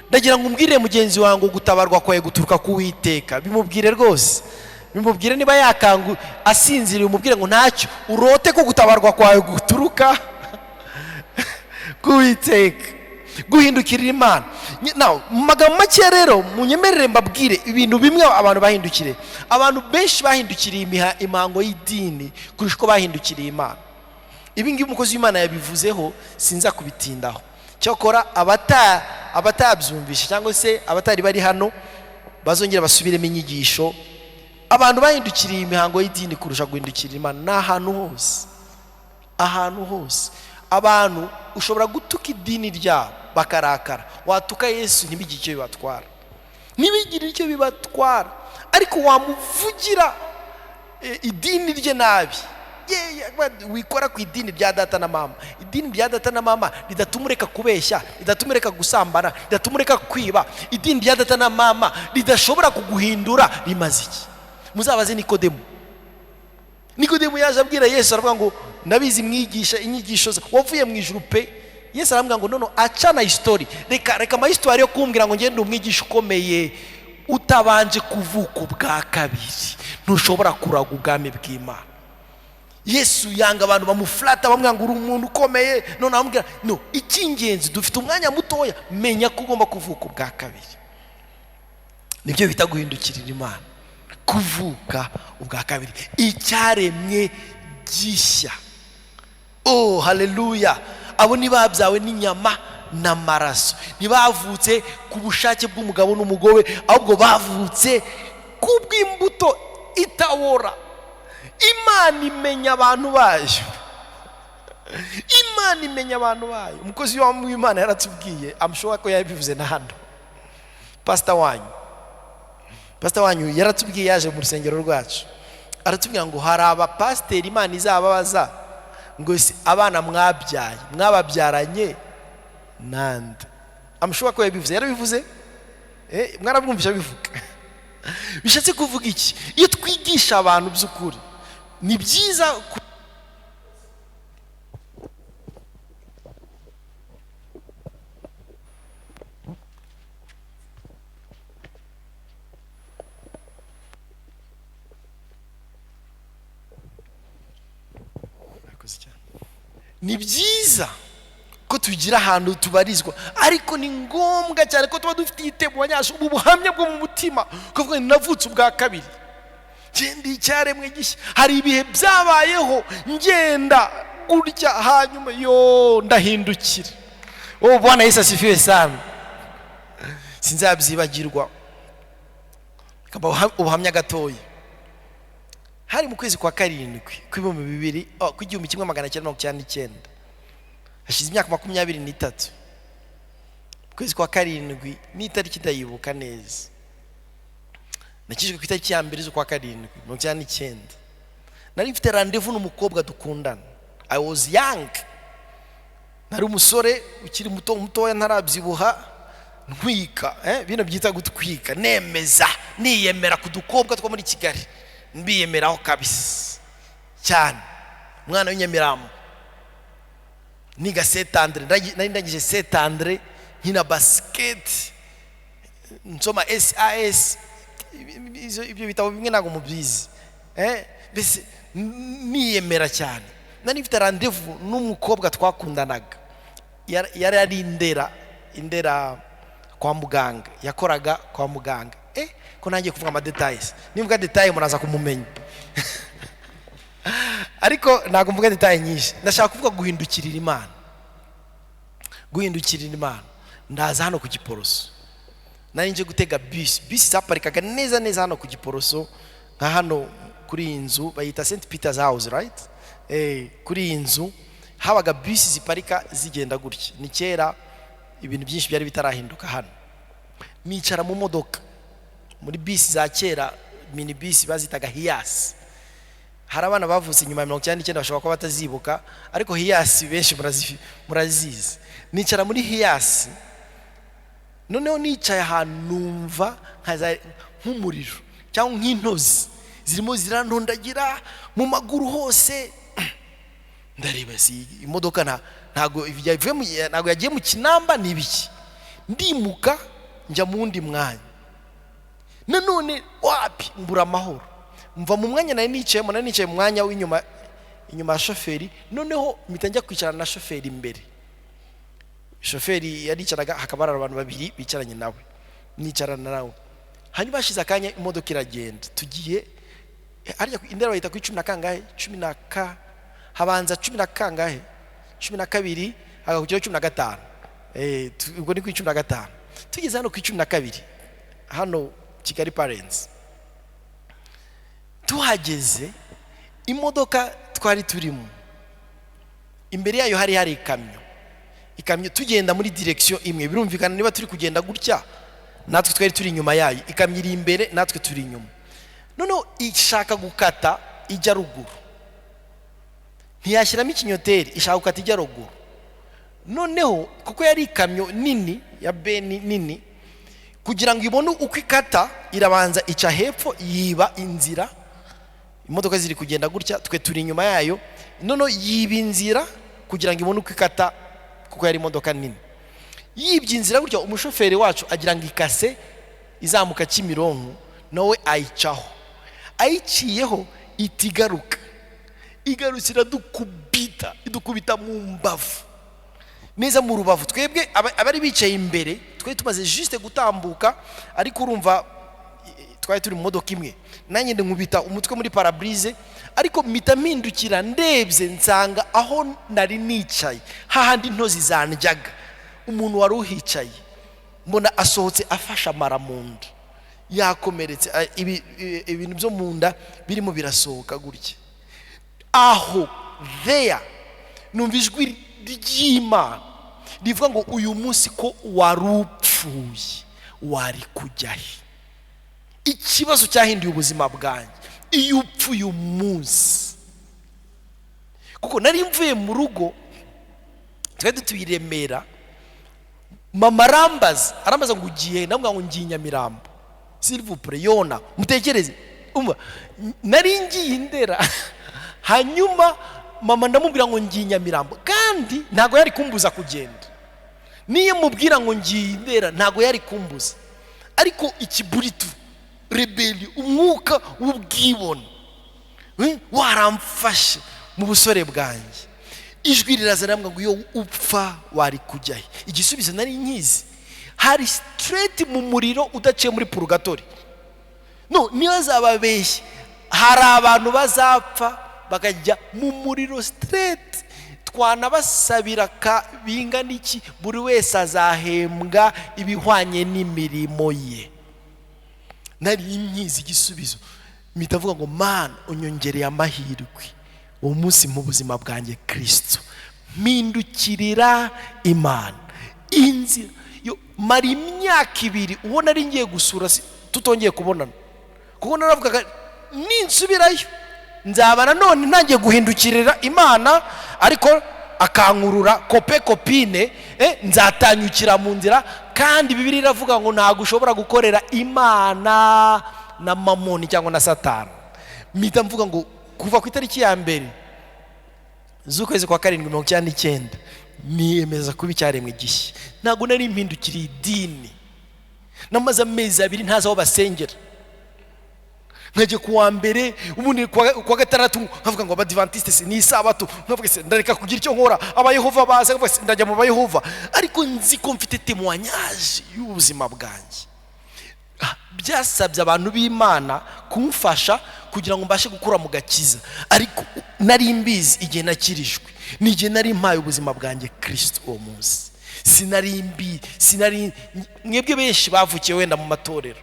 Ndagira ngo umbwire mugenzi wangu, gutabarwa kwawe guturuka kuwiteka. Bimubwire rwose, bimubwire niba yakangu asinziriye, umubwire ngo ntacyo, urote ko gutabarwa kwawe guturuka kuwiteka. Guhindukirira Imana. Now mu magambo make rero munyemerere mbabwire ibintu bimwe abantu bahindukire. Abantu benshi bahindukiriye imihango y'idini kurusha uko bahindukiriye Imana. Ibi ngibi umukozi w'Imana yabivuzeho, sinza kubitindaho. Cyokora abatabyumvisha cyangwa se abatari bari hano bazongera basubiremo inyigisho. Abantu bahindukiriye imihango y'idini kurusha guhindukirira Imana ahantu hose. Abantu ushobora gutuka idini ryabo bakarakara, watuka Yesu ntibigire icyo bibatwara, ariko wamuvugira idini rye nabi, wikora ku idini rya data na mama. Idini rya data na mama ridatumureka kubeshya, ridatumureka gusambana, ridatumureka kwiba. Idini rya data na mama ridashobora kuguhindura, rimaze iki? Muzabaze Nikodemu yaje abwira Yesu, aravuga ngo ndabizi mwigisha inyigisho wavuye mu ijuru pe. Yesu aramubwira ngo nono acana history, reka ma history yo kumbwira ngo ngende umwigisha ukomeye, utabanje kuvuka ubwa kabiri ntushobora kuraga ubwami bw'Imana. Yesu yanga abantu bamuflata, bamwanga ngo uri umuntu ukomeye. None aramubwira no, icy'ingenzi dufite umwanya mutoya, menya ko ugomba kuvuka ubwa kabiri. Nibyo bita guhindukirira Imana, kuvuka ubwa kabiri, icyaremwe gishya. Oh haleluya. Abo ni babyawe n'inyama n'amaraso, ntibavutse ku bushake bw'umugabo n'umugore, ahubwo bavutse kubw'imbuto itabora. Imana imenya abantu bayo, Imana imenya abantu bayo. Umukozi w'Imana yaratubwiye, amushoboka ko yabivuze na hano, pastor wanyu yaratubwiye, yaje mu rusengero rwacu, aratubwira ngo hari abapasiteri Imana izababaza ngo abana mwababyaranye nande. Amushoboka ko yabivuze, yarabivuze, mwarabwumvisha bivuga. Bishatse kuvuga iki? Iyo twigisha abantu by'ukuri, ni byiza ko tugira ahantu tubarizwa, ariko ni ngombwa cyane ko tuba dufite igitebo banyasha ubu buhamya bwo mu mutima, kuvuga ni navutse ubwa kabiri, ngenda icyaremwe gishya. Hari ibihe byabayeho ngenda gutya, hanyuma ndahindukira. Bwana Yesu asifiwe sana. Sinzabyibagirwa ubuhamya gatoya. Hari mu kwezi kwa karindwi kw'igihumbi kimwe magana cyenda mirongo icyenda n'icyenda, hashize imyaka 23. Kwezi kwa karindwi ni itariki ndayibuka neza, nakijwe ku itariki ya mbere z'ukwa karindwi 1999. Nari mfite rendezvous n'umukobwa dukundana. I was young, nari umusore ukiri mutoya, ntarabyibuha, ntwika, bino byita gutwika, niyemera ku dukobwa two muri Kigali, mbiyemeraho kabisa cyane, umwana w'Inyamirambo, niga Setandre, nari ndangije Setandre, nkina basket, nsoma SAS, ibyo bitabo bimwe ntago mubyizi, mbese niyemera cyane. Nari mfite rendezvous n'umukobwa twakundanaga, yari ari Indera kwa muganga, yakoraga kwa muganga. Ko nangiye kuvuga ama details, nivuga detail muraza kumumenya. Ariko ntago mvuga detail nyinshi, ndashaka kuvuga guhindukirira Imana. Ndaza hano ku Giporoso, nari nje gutega bisi zaparikaga neza hano ku Giporoso, nka hano kuri iyi nzu bayita St Peter's House, right? Kuri iyi nzu habaga bisi ziparika zigenda gutya. Ni kera ibintu byinshi byari bitarahinduka hano. Nicara mu modoka muri bisi za kera, mini bisi bazitaga Hiace. Hari abana bavutse nyuma ya 1999 bashobora kuba batazibuka, ariko Hiace benshi murazizi. Nicara muri Hiace, noneho nicaye ahantu numva nk'umuriro cyangwa nk'intozi zirimo zirandondagira mu maguru hose. Ndareba si imodoka ntago yagiye mu Kinamba n'ibiki, ndimuka njya mu wundi mwanya. Nanone wapi mbura amahoro, mva mu mwanya nari nicaye mu mwanya w'inyuma ya shoferi. Noneho mpita njya kwicarana na shoferi imbere. Shoferi yaricaraga, hakaba hari abantu babiri bicaranye nawe, nicarana nawe. Hanyuma hashize akanya imodoka iragenda, tugiye arya Indera bayita ku 10 na kangahe, 10 na habanza 10 na kangahe, 12 agakujya 15. Ubwo ni ku 15. Tugeze hano ku 12 hano Kigali Parents. Tuhageze, imodoka twari turimo, imbere yayo hari ikamyo tugenda muri direction imwe. Birumvikana niba turi kugenda gutya, natwe twari turi inyuma yayo, ikamyo iri imbere, natwe turi inyuma. Noneho ishaka gukata ijya ruguru, ntiyashyiramo ikinyoteri, ishaka gukata ijya ruguru. Noneho kuko yari ikamyo nini ya beni nini, kugira ngo ibone uko ikata, irabanza ica hepfo, yiba inzira. Imodoka ziri kugenda gutya, twe turi inyuma yayo. Noneho yiba inzira kugira ngo ibone uko ikata, kuko yari imodoka nini. Yibye inzira gutya, umushoferi wacu agira ngo ikase izamuka Kimironko, nawe ayicaho. Ayiciyeho itigaruka, igarukira idukubita mu mbavu, neza mu rubavu. Twebwe abari bicaye imbere, twe tumaze juste gutambuka, ariko urumva twari turi mu modoka imwe. Nanjye nkubita umutwe muri parabrise, ariko mpindukira ndebye nsanga aho nari nicaye hahandi intozi zanjyaga, umuntu wari uhicaye mbona asohotse afasha amara mu nda yakomeretse, ibintu byo mu nda birimo birasohoka gutya. Aho there numva ijwi ry'Imana rivuga ngo uyu munsi ko wari upfuye wari kujyahe. Ikibazo cyahinduye ubuzima bwanjye iyo upfuye umunsi, kuko nari mvuye mu rugo twari dutuye i Remera, mama arambaza ngo ugiye, ndamubwira ngo ngiye Nyamirambo. S'il vous plaît Yona, mutekereze, nari ngiye Ndera hanyuma mama ndamubwira ngo ngiye Nyamirambo, kandi ntago yari kumbuza kugenda. Niyo mubwira ngo ngiye Ndera ntago yari kumbuza, ariko ikiburitu rebellion, umwuka w'ubwibone waramfashe mu busore bwanjye. Ijwi rirazana ngo iyo upfa wari kujyahe. Igisubizo nari nkizi, hari straight mu muriro udaciye muri purgatori. No, niyo zababeshye, hari abantu bazapfa bakajya mu muriro straight. Twanabasabira ka bingana iki, buri wese azahembwa ibihwanye n'imirimo ye. Nari nkizi igisubizo, mitavuga ngo Mana unyongereye amahirwe uwo munsi mu buzima bwanjye Kristo, mpindukirira Imana. Inzira yo mari imyaka 2 ubona ari ngiye gusura tutongeye kubonana, kuko naravugaga ninsubirayo nzabana none ntangiye guhindukirira Imana, ariko akankurura kopine nzatanyukira mu nzira. Kandi Bibiliya iravuga ngo ntago ushobora gukorera Imana na mamoni cyangwa na Satani. Mpita mvuga ngo kuva ku itariki ya mbere z'ukwezi kwa 7/19 niyemeza kuba icyaremwe gishya. Ntago nari mpindukiriye idini, namaze amezi 2 ntaza aho basengera. Nkaje kuwa mbere, ubundi kwa gatandatu nkavuga ngo Abadventiste ni Isabato, nkavuga se ndareka kugira icyo nkora, abayehova baza nkavuga se ndajya mu bayehova, ariko nzi ko mfite témoignage y'ubuzima bwanjye. Byasabye abantu b'Imana kumfasha kugira ngo mbashe gukura mu gakiza, ariko nari mbizi igihe nakirijwe, n'igihe nari mpaye ubuzima bwanjye Kristo uwo munsi. Sinari mwebwe benshi bavukiye wenda mu matorero,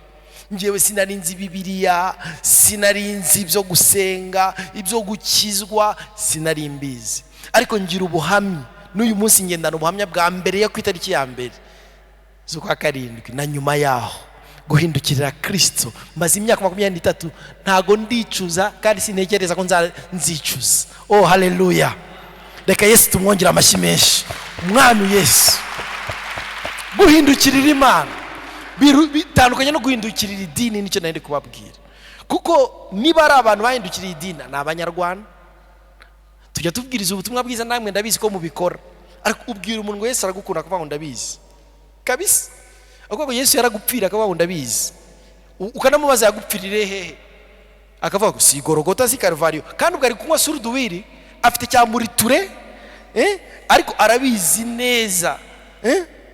njyewe sinari nzi Bibiliya, sinari nzi ibyo gusenga, ibyo gukizwa, sinari mbizi. Ariko ngira ubuhamya, n'uyu munsi ngendana ubuhamya bwa mbere yo ku itariki ya mbere z'ukwa 7 na nyuma yaho guhindukirira Kristo. Maze imyaka 23 ntago ndicuza, kandi sintekereza ko nzicuza. Oh haleluya, reka Yesu tumwongera amashyi menshi. Umwami Yesu, guhindukirira Imana bitandukanye no guhindukirira idini. Nicyo nari kubabwira, kuko niba ari abantu bahindukiriye idini ni Abanyarwanda. Tujya tubwiriza ubutumwa bwiza, namwe ndabizi ko mubikora, ariko ubwira umuntu ngo Yesu aragukunda akavuga ngo ndabizi kabisa, ahubwo Yesu yaragupfira akavuga ngo ndabizi. Ukanamubaza yagupfirire hehe, akavuga ngo si Golgotha si Calvario, kandi ubwo ari kunywa suruduwiri, afite cyamuriture ariko arabizi neza,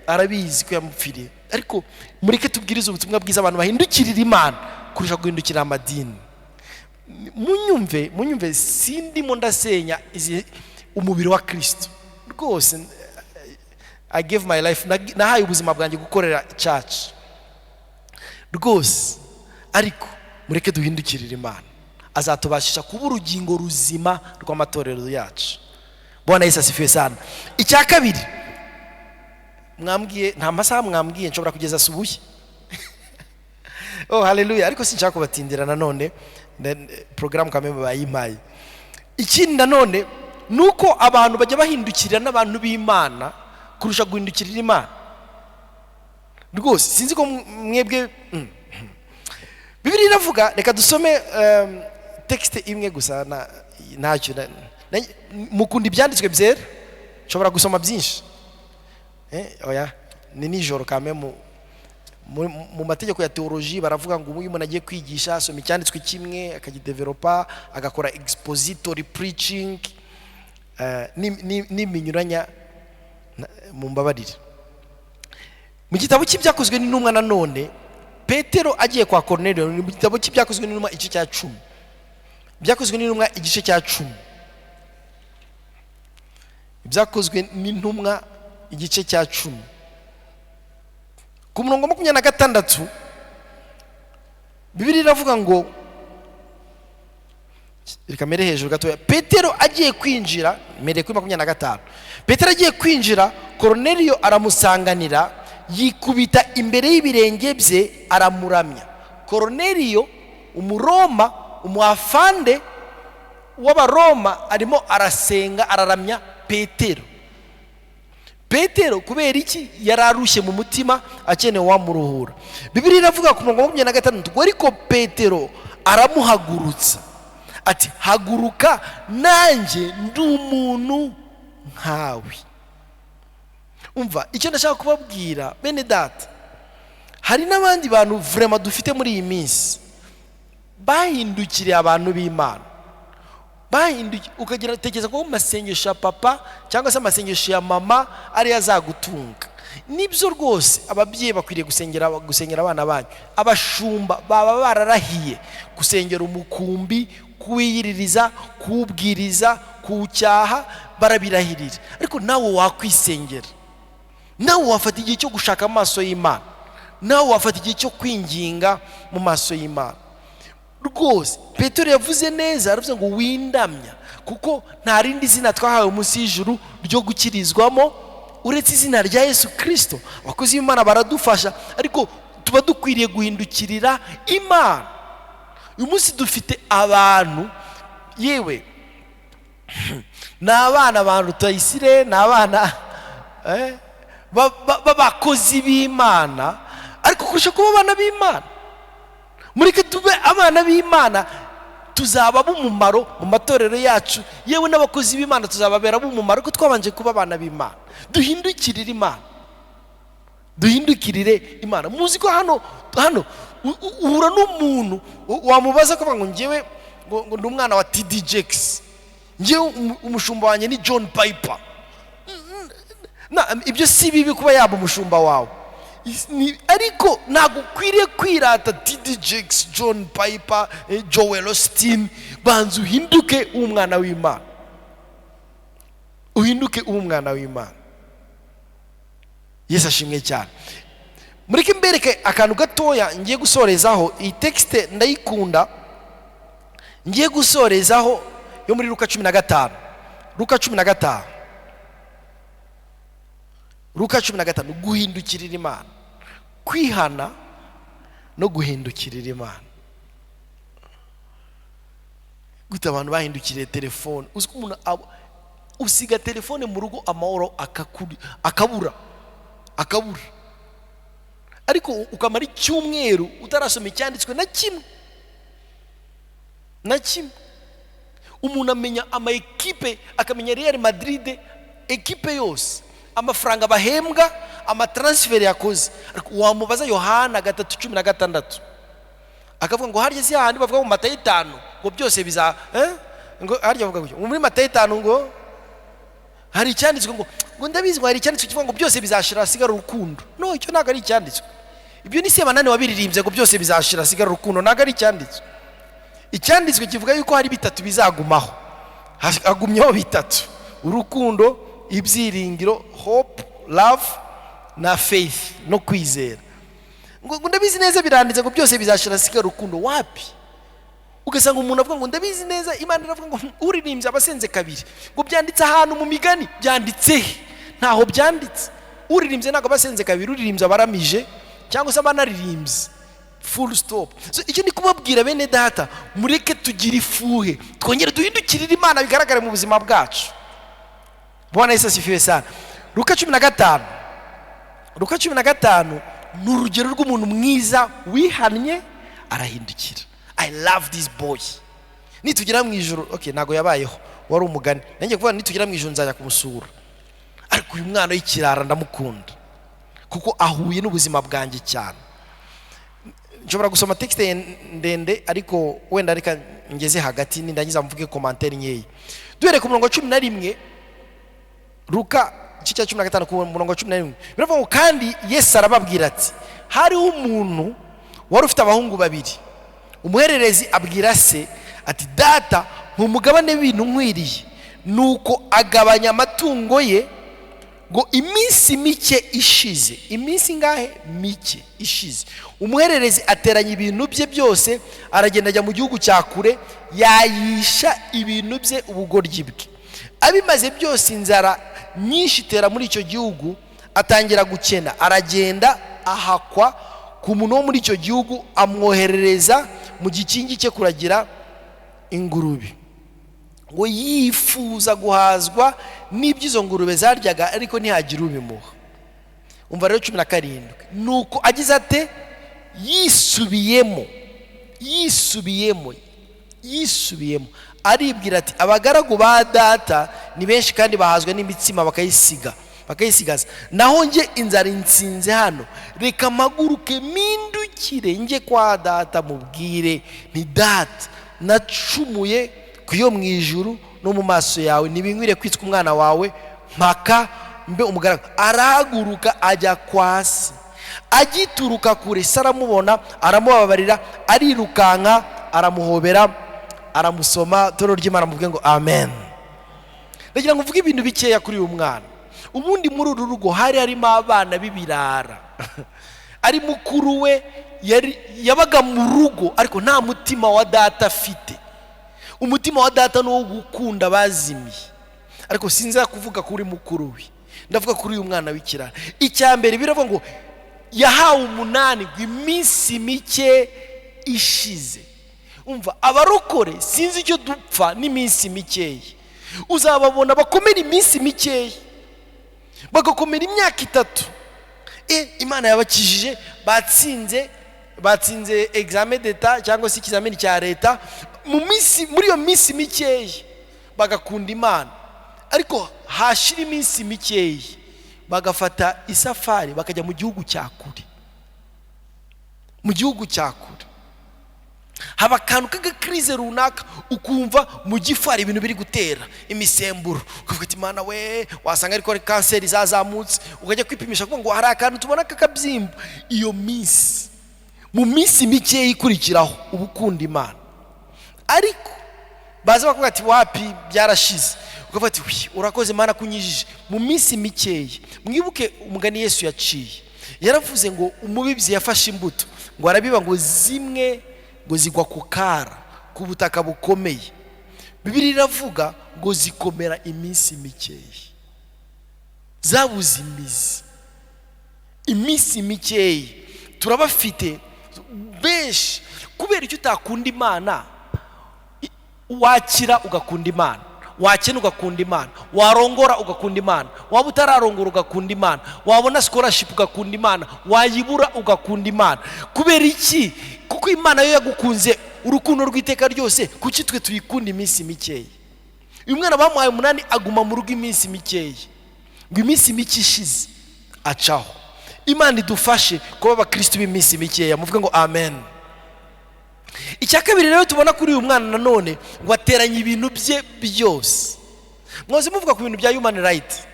arabizi ko yamupfiriye. Ariko mureke tubwiriza ubutumwa bwiza abantu bahindukirira Imana kurusha guhindukira amadini. Munyumve sindimo ndasenya umubiri wa Kristo rwose. I gave my life, nahaye ubuzima bwanjye gukorera church rwose, ariko mureke duhindukirira Imana, azatubashisha kuba urugingo ruzima rw'amatorero yacu. Bwana Yesu asifiwe sana. Icya kabiri, mwambwiye nta masaha mwambwiye nshobora kugeza subuye. Oh haleluya, ariko sinshaka kubatindira nanone, program kameme bayimpaye. Ikindi nanone nuko abantu bajya bahindukirira n'abantu b'Imana kurusha guhindukirira Imana rwose. Sinzi ko mwebwe Bibiliya iravuga, reka dusome texte imwe gusa, ntacyo mukunda ibyanditswe byera, nshobora gusoma byinshi. Oya ni nijoro kame mu mategeko ya teoloji baravuga ngo uyu umuntu agiye kwigisha asoma icyanditswe kimwe akagidevelopa, agakora expository preaching, n'iminyuranya mu mbabarire. Mu gitabo cy'ibyakozwe n'intumwa nanone, Petero agiye kwa Cornelio, mu gitabo cy'ibyakozwe n'intumwa igice cya 10, byakozwe n'intumwa igice cya 10, ibyakozwe n'intumwa igice cya 10 ku murongo wa 26 Bibiliya iravuga ngo, reka mere hejuru gatoya, Petero agiye kwinjira, mere kuri 25, Petero agiye kwinjira, Korneliyo aramusanganira, yikubita imbere y'ibirenge bye aramuramya. Korneliyo umuroma, umuafande w'abaroma, arimo arasenga araramya Petero. Petero kubera iki? Yararushye mu mutima, akeneye wamuruhura. Bibiliya iravuga ku murongo wa 26, ariko Petero aramuhagurutsa ati, haguruka, nanjye ndi umuntu nkawe. Umva icyo ndashaka kubabwira bene data, hari n'abandi bantu vraiment dufite muri iyi minsi bahindukiriye abantu b'Imana, ukagira tekereza ko masengesho ya papa cyangwa se amasengesho ya mama ari azagutunga. Nibyo rwose ababyeyi bakwiriye gusengera abana banyu. Abashumba baba bararahiye gusengera umukumbi, kuwiyiririza, kuwubwiriza, kuwucyaha, barabirahirira. Ariko nawe wakwisengera, nawe wafata igihe cyo gushaka amaso y'Imana, nawe wafata igihe cyo kwinginga mu maso y'Imana. Rwose Petero yavuze neza, aravuze ngo windamya, kuko nta rindi zina twahawe munsi y'ijuru ryo gukirizwamo uretse izina rya Yesu Kristo. Abakozi b'Imana baradufasha, ariko tuba dukwiriye guhindukirira Imana. Uyu munsi dufite abantu, yewe n'abana ba Rutayisire, n'abana b'abakozi b'Imana, ariko kurusha kuba abana b'Imana. Mureke tube abana b'Imana, tuzaba b'umumaro mu matorero yacu, yewe n'abakozi b'Imana tuzababera b'umumaro, ko twabanje kuba abana b'Imana. Duhindukirire Imana, duhindukirire Imana. Muzi ko hano uhura n'umuntu wamubaza ko ngo ngewe ngo ndi umwana wa Didier, ngewe umushumba wanjye ni John Piper. Ibyo si bibi kuba yaba umushumba wawe, ariko ntabwo ukwiriye kwirata Didier, John Piper, Joel Osteen. Banza uhinduke umwana w'Imana, uhinduke umwana w'Imana. Yesu ashimwe cyane. Mureke mbereke akantu gatoya ngiye gusorezaho. Iyi texte ndayikunda, ngiye gusorezaho yo muri Luka 15. Luka 15, guhindukirira Imana, kwihana no guhindukirira Imana. Gute abantu bahindukiriye telefone? Uzi ko umuntu usiga telefone mu rugo amahoro akabura, ariko ukamara icyumweru utarasoma icyanditswe na kimwe. Umuntu amenya ama equipe, akamenya Real Madrid equipe yose, amafaranga bahembwa, amatransfer yakoze. Ariko wamubaza Yohana 3:16, akavuga ngo harya si handi bavuga mu Matayo 5 ngo byose biza ngo harya bavuga ngo muri Matayo 5 ngo hari icyanditswe ngo ndabizi ngo hari icyanditswe kivuga ngo byose bizashira sigara urukundo. No, icyo ntago ari icyanditswe. Ibyo ni Sebanani wabiririmbye ngo byose bizashira sigara urukundo, ntago ari icyanditswe. Icyanditswe kivuga yuko hari bitatu bizagumaho, hagumyeho bitatu: urukundo, ibyiringiro, hope, love na faith, no kwizera. Ngo ndabizi neza biranditse ngo byose bizashira sigara urukundo. Wapi? Ugasanga umuntu avuga ngo ndabizi neza, Imana iravuga ngo uririmbye abasenze kabiri, ngo byanditse ahantu mu migani. Byanditse ntaho byanditse. Uririmbye ntago abasenze kabiri, uririmbye abaramije cyangwa se abanaririmbye, full stop. So icyo ni kubabwira bene data, mureke tugire ifuhe, twongere duhindukirire Imana, bigaragare mu buzima bwacu. Bwana Yesu asifiwe sana. Luka 15 ni urugero rw'umuntu mwiza wihannye arahindukira. I love this boy. Nitugira mu ijuru, okay, nago yabayeho, wari umugani. Nanjye kuvuga nitugira mu ijuru nzajya kumusura. Ariko uyu mwana w'ikirara ndamukunda, kuko ahuye n'ubuzima bwanjye cyane. Nshobora gusoma texte ndende, ariko wenda reka ngeze hagati nindangiza mvuge commentaire nyeyi. Duhere ku murongo wa 11, Luka 15 ku murongo wa 11. Biravuga kandi Yesu arababwira ati, hariho umuntu wari ufite abahungu babiri. Umuhererezi abwira se ati, data, nk'umugabane w'ibintu nkwiriye. Nuko agabanya amatungo ye ngo iminsi mike ishize, iminsi ngahe mike ishize, umuhererezi ateranya ibintu bye byose, aragenda ajya mu gihugu cya kure, yayisha ibintu bye ubugoryi bwe. Abimaze byose inzara nyinshi itera muri icyo gihugu, atangira gukena, aragenda ahakwa ku muntu wo muri icyo gihugu, amwoherereza mu gikingi cye kuragira ingurube, ngo yifuza guhazwa n'iby'izo ngurube zaryaga, ariko ntihagire ubimuha. Umva rero 17, nuko agize ate, yisubiyemo aribwira ati abagaragu ba data ni benshi kandi bahazwa n'imitsima bakayisigaza, naho nge inzara insinze hano, reka mpaguruke mpindukire njye kwa data mubwire nti data, nacumuye ku yo mu ijuru no mu maso yawe, ntibinkwiriye kwitwa umwana wawe mpaka mbe umugaragu. Arahaguruka ajya kwa se, agituruka kure se aramubona, aramubabarira, arirukanka, aramuhobera, aramusoma. Toro ry'Imana muvuge ngo amen. Ndagira ngo mvuge ibintu bikeya kuri uyu mwana. Ubundi muri uru rugo hari harimo abana b'ibirara ari mukuru we yabaga mu rugo, ariko nta mutima wa data afite. Umutima wa data no gukunda bazimiye, ariko sinza kuvuga kuri mukuru we, ndavuga kuri uyu mwana w'ikirara. Icyambere biravuga ngo yahawe 8 iminsi mike ishize. Umva, abarokore sinzi icyo dupfa n'iminsi mikeya. Uzababona bakomera iminsi mikeya, bagakomera imyaka 3. Imana yabakijije, batsinze examen d'etat cyangwa se ikizamini cya leta, muri iyo minsi mikeya bagakunda Imana. Ariko hashira iminsi mikeya bagafata isafari bakajya mu gihugu cya kure, haba akantu k'agakrize runaka, ukumva mu gifari ibintu biri gutera imisemburo, ukavuga ati Imana we, wasanga ariko ari kanseri zazamutse, ukajya kwipimisha kuvuga ngo hari akantu tubona k'akabyimba. Iyo minsi, mu minsi mikeya ikurikiraho ubukunda Imana, ariko baza bakuvuga ati wapi byarashize, ukavuga ati urakoze Imana kunyijije. Mu minsi mikeya, mwibuke umugani Yesu yaciye, yaravuze ngo umubibyi yafashe imbuto, ngo arabiba, ngo zimwe ngo zigwa ku kara, ku butaka bukomeye. Bibiliya iravuga ngo zikomera iminsi mikeya, zabuze imizi. Iminsi mikeya turabafite benshi, kubera icyo utakunda Imana. Wakira ugakunda Imana, wakena ugakunda Imana, warongora ugakunda Imana, waba utararongora ugakunda Imana, wabona scholarship ugakunda Imana, wayibura ugakunda Imana. Kubera iki? Kuko Imana yo yagukunze urukundo rw'iteka ryose, kuki twe tuyikunda iminsi mikeya. Uyu mwana bamuhaye 8 aguma mu rugo iminsi mikeya, ngo iminsi mike ishize acaho. Imana idufashe kuba abakristo b'iminsi mikeya, muvuge ngo amen. Icya kabiri rero tubona kuri uyu mwana nanone, ngo ateranye ibintu bye byose. Mwaze muvuga ku bintu bya human right.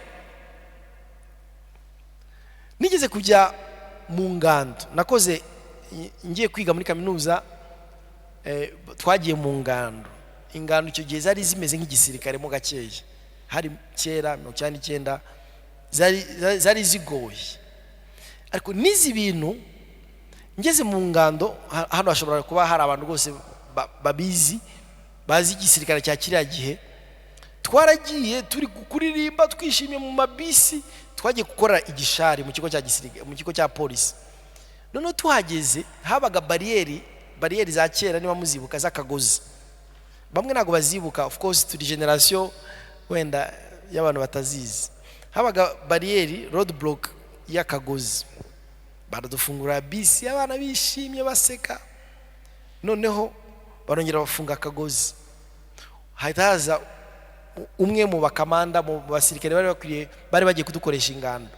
Nigeze kujya mu ngando, nakoze ngiye kwiga muri kaminuza, twagiye mu ngando. Ingando icyo gihe zari zimeze nk'igisirikare mo gakeya, hari kera 1999, zari zigoye. Ariko nizi bintu ngeze mu ngando, hano hashobora kuba hari abantu rwose babizi, bazi igisirikare cya kiriya gihe. Twaragiye turi kuririmba twishimye mu mabisi, twagiye gukora igishari mu kigo cya gisirikare, mu kigo cya polisi. None tuhageze habaga barriere za kera, niba muzibuka, z'akagozi. Bamwe ntago bazibuka, of course turi generation wenda y'abantu batazizi. Habaga barriere, road block y'akagozi. Baradufungura bisi, abana bishimye baseka. Noneho barongera bafunga akagozi. Hahitaza umwe mu bakamanda mu basirikare bari bagiye kudukoresha ingando.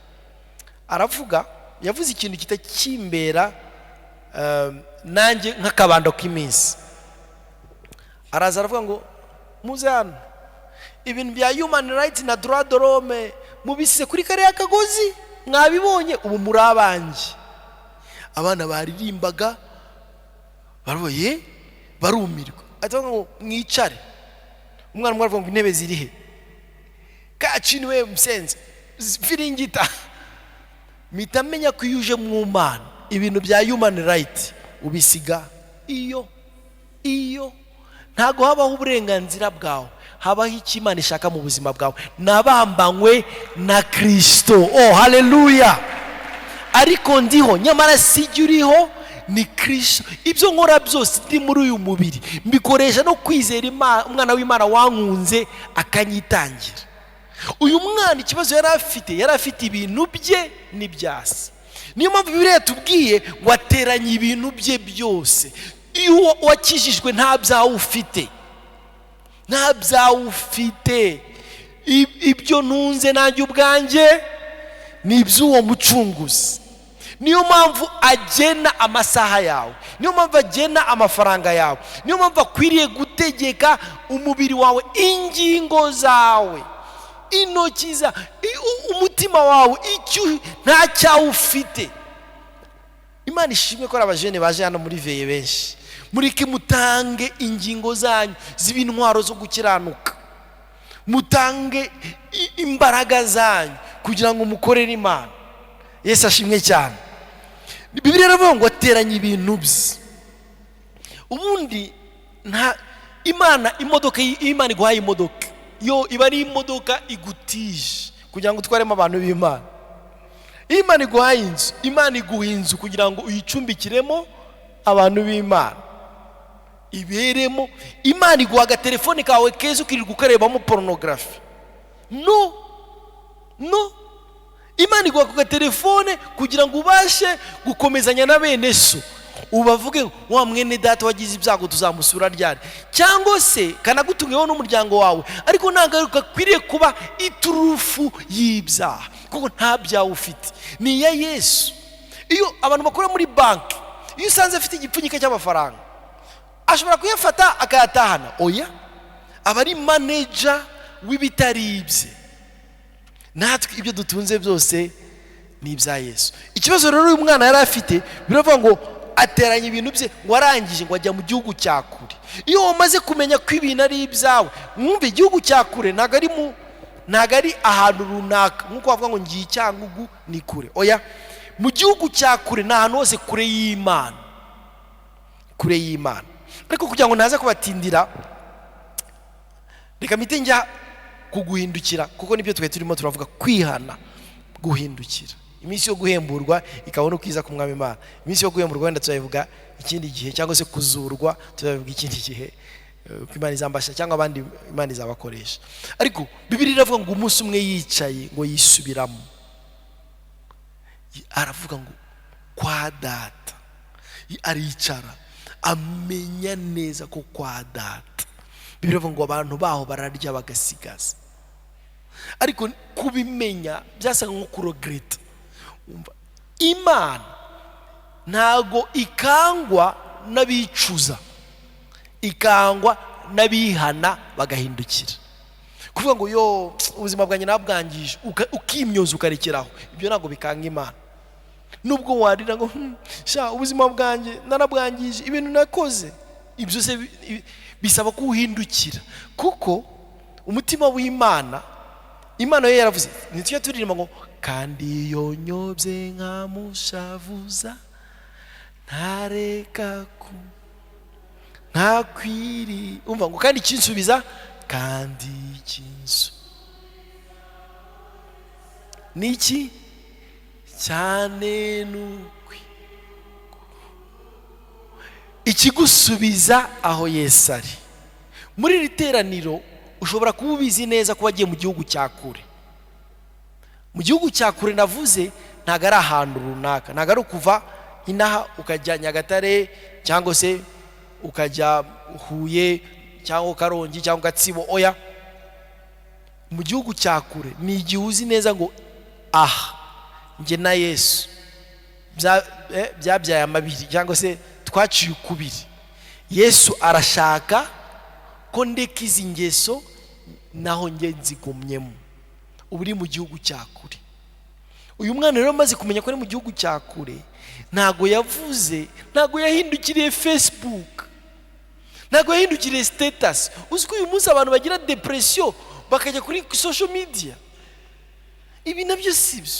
Aravuga, yavuze ikintu kitakimbera nanjye nk'akabando k'iminsi. Araza aravuga ngo muze hano, ibintu bya human rights na droit de l'homme mubisize kuri kariya kagozi, mwabibonye, ubu muri abanjye. Abana baririmbaga, baruye barumirwa. Atavuga ngo mwicare. Umwana aravuga ngo intebe ziri he? Kacini we musenze. firingita mitamenya ko iyo uje mu Mana ibintu bya human right ubisiga iyo ntago habaho uburenganzira bwawe, habaho icyo Imana ishaka mu buzima bwawe. Nabambanywe na Kristo. Oh haleluya. Ariko ndiho nyamara sijya uriho, ni Kristo. Ibyo nkora byose ndi muri uyu mubiri mbikoresha no kwizera umwana w'Imana wankunze akanyitangira. Uyu mwana ikibazo yari afite ibintu bye n'ibyasi. Niyo mpamvu Bibiliya tubwiye wateranye ibintu bye byose. Iyo wakijijwe nta byawe ufite, ibyo ntunze nanjye ubwanjye ni iby'uwo mucunguzi. Niyo mpamvu agena amasaha yawe, niyo mpamvu agena amafaranga yawe, niyo mpamvu akwiriye gutegeka umubiri wawe, ingingo zawe, intoki zawe, umutima wawe, icyo nta cyawe ufite. Imana ishimwe ko abajene baje hano muri veye benshi. Mureke mutange ingingo zanyu ziba intwaro zo gukiranuka, mutange imbaraga zanyu kugira ngo mukorere Imana. Yesu ashimwe cyane. Bibiliya iravuga ngo ateranye ibintu bye. Ubundi nta Imana Imana iguhaye imodoka, yo iba ari imodoka igutije kugira ngo utwaremo abantu b'Imana. Imana iguhaye inzu, Imana iguha inzu kugira ngo uyicumbikiremo abantu b'Imana iberemo. Imana iguha agatelefone kawe keza ukirirwa ukarebamo pornography. No Imana iguha agatelefone kugira ngo ubashe gukomezanya na bene so, ubavuge wa mwene data wagize ibyago tuzamusura ryari, cyangwa se kanagutungeho n'umuryango wawe. Ariko nagaruka kwiriye kuba iturufu y'ibyaha, kuko nta byawe ufite, ni ya Yesu. Iyo abantu bakora muri banki, iyo usanze afite igipfunyika cy'amafaranga ashobora kuyafata akayatahana, oya aba ari manager w'ibitaribye. Natwe ibyo dutunze byose ni ibya Yesu. Ikibazo rero uyu mwana yari afite, biravuga ngo ateranye ibintu bye, ngo arangije ngo ajya mu gihugu cya kure. Iyo wamaze kumenya ko ibintu ari ibyawe, mwumve igihugu cya kure ntago ari ahantu runaka nkuko bavuga ngo ngiye Cyangugu ni kure, oya. Mu gihugu cya kure ni ahantu hose kure y'Imana. Ariko kugira ngo naza kubatindira, reka mpite njya kuguhindukira, kuko nibyo twe turimo turavuga, kwihana, guhindukira. Iminsi yo guhemburwa ikabona ukiza ku Mwami Imana. Iminsi yo guhemburwa wenda tuzayivuga ikindi gihe, cyangwa se kuzurwa tuzabivuga ikindi gihe, ko Imana izambasha cyangwa abandi Imana izabakoresha. Ariko Bibiliya iravuga ngo umunsi umwe yicaye ngo yisubiramo, aravuga ngo kwa data, aricara amenya neza ko kwa data. Bibiliya iravuga ngo abantu baho bararya bagasigaza. Ariko kubimenya byasaga nko kuregreta. Imana ntago ikangwa n'abicuza, ikangwa n'abihana bagahindukira. Kuvuga ngo yo ubuzima bwanjye nabwangije ukimyoza ukarekeraho, ibyo ntago bikanga Imana. Nubwo warira ngo sha ubuzima bwanjye narabwangije, ibintu nakoze, ibyo se bisaba kuhindukira, kuko umutima w'Imana, Imana yo yaravuze, nityo turirimba ngo kandi yonyobye nkamushavuza ntareka ntakwiri. Umva ngo kandi kinsubiza, kandi kinsu niki cyane nukwi, ikigusubiza aho Yesu ari. Muri iri teraniro ushobora kuba ubizi neza ko wagiye mu gihugu cya kure. Mu gihugu cya kure navuze ntago ari ahantu runaka, ntago ari ukuva inaha ukajya Nyagatare cyangwa se ukajya Huye cyangwa Karongi cyangwa Gatsibo, oya. Mu gihugu cya kure ni igihe uzi neza ngo aha njye na Yesu byabyaye amabiri cyangwa se twaciye ukubiri. Yesu arashaka ko ndeka izi ngeso naho njye nzigumyemo. Ubu uri mu gihugu cya kure. Uyu mwana rero amaze kumenya ko ari mu gihugu cya kure, ntago yavuze, ntago yahindukiriye Facebook, ntago yahindukiriye status. Uzi ko uyu munsi abantu bagira depression bakajya kuri social media. ibi nabyo sibyo.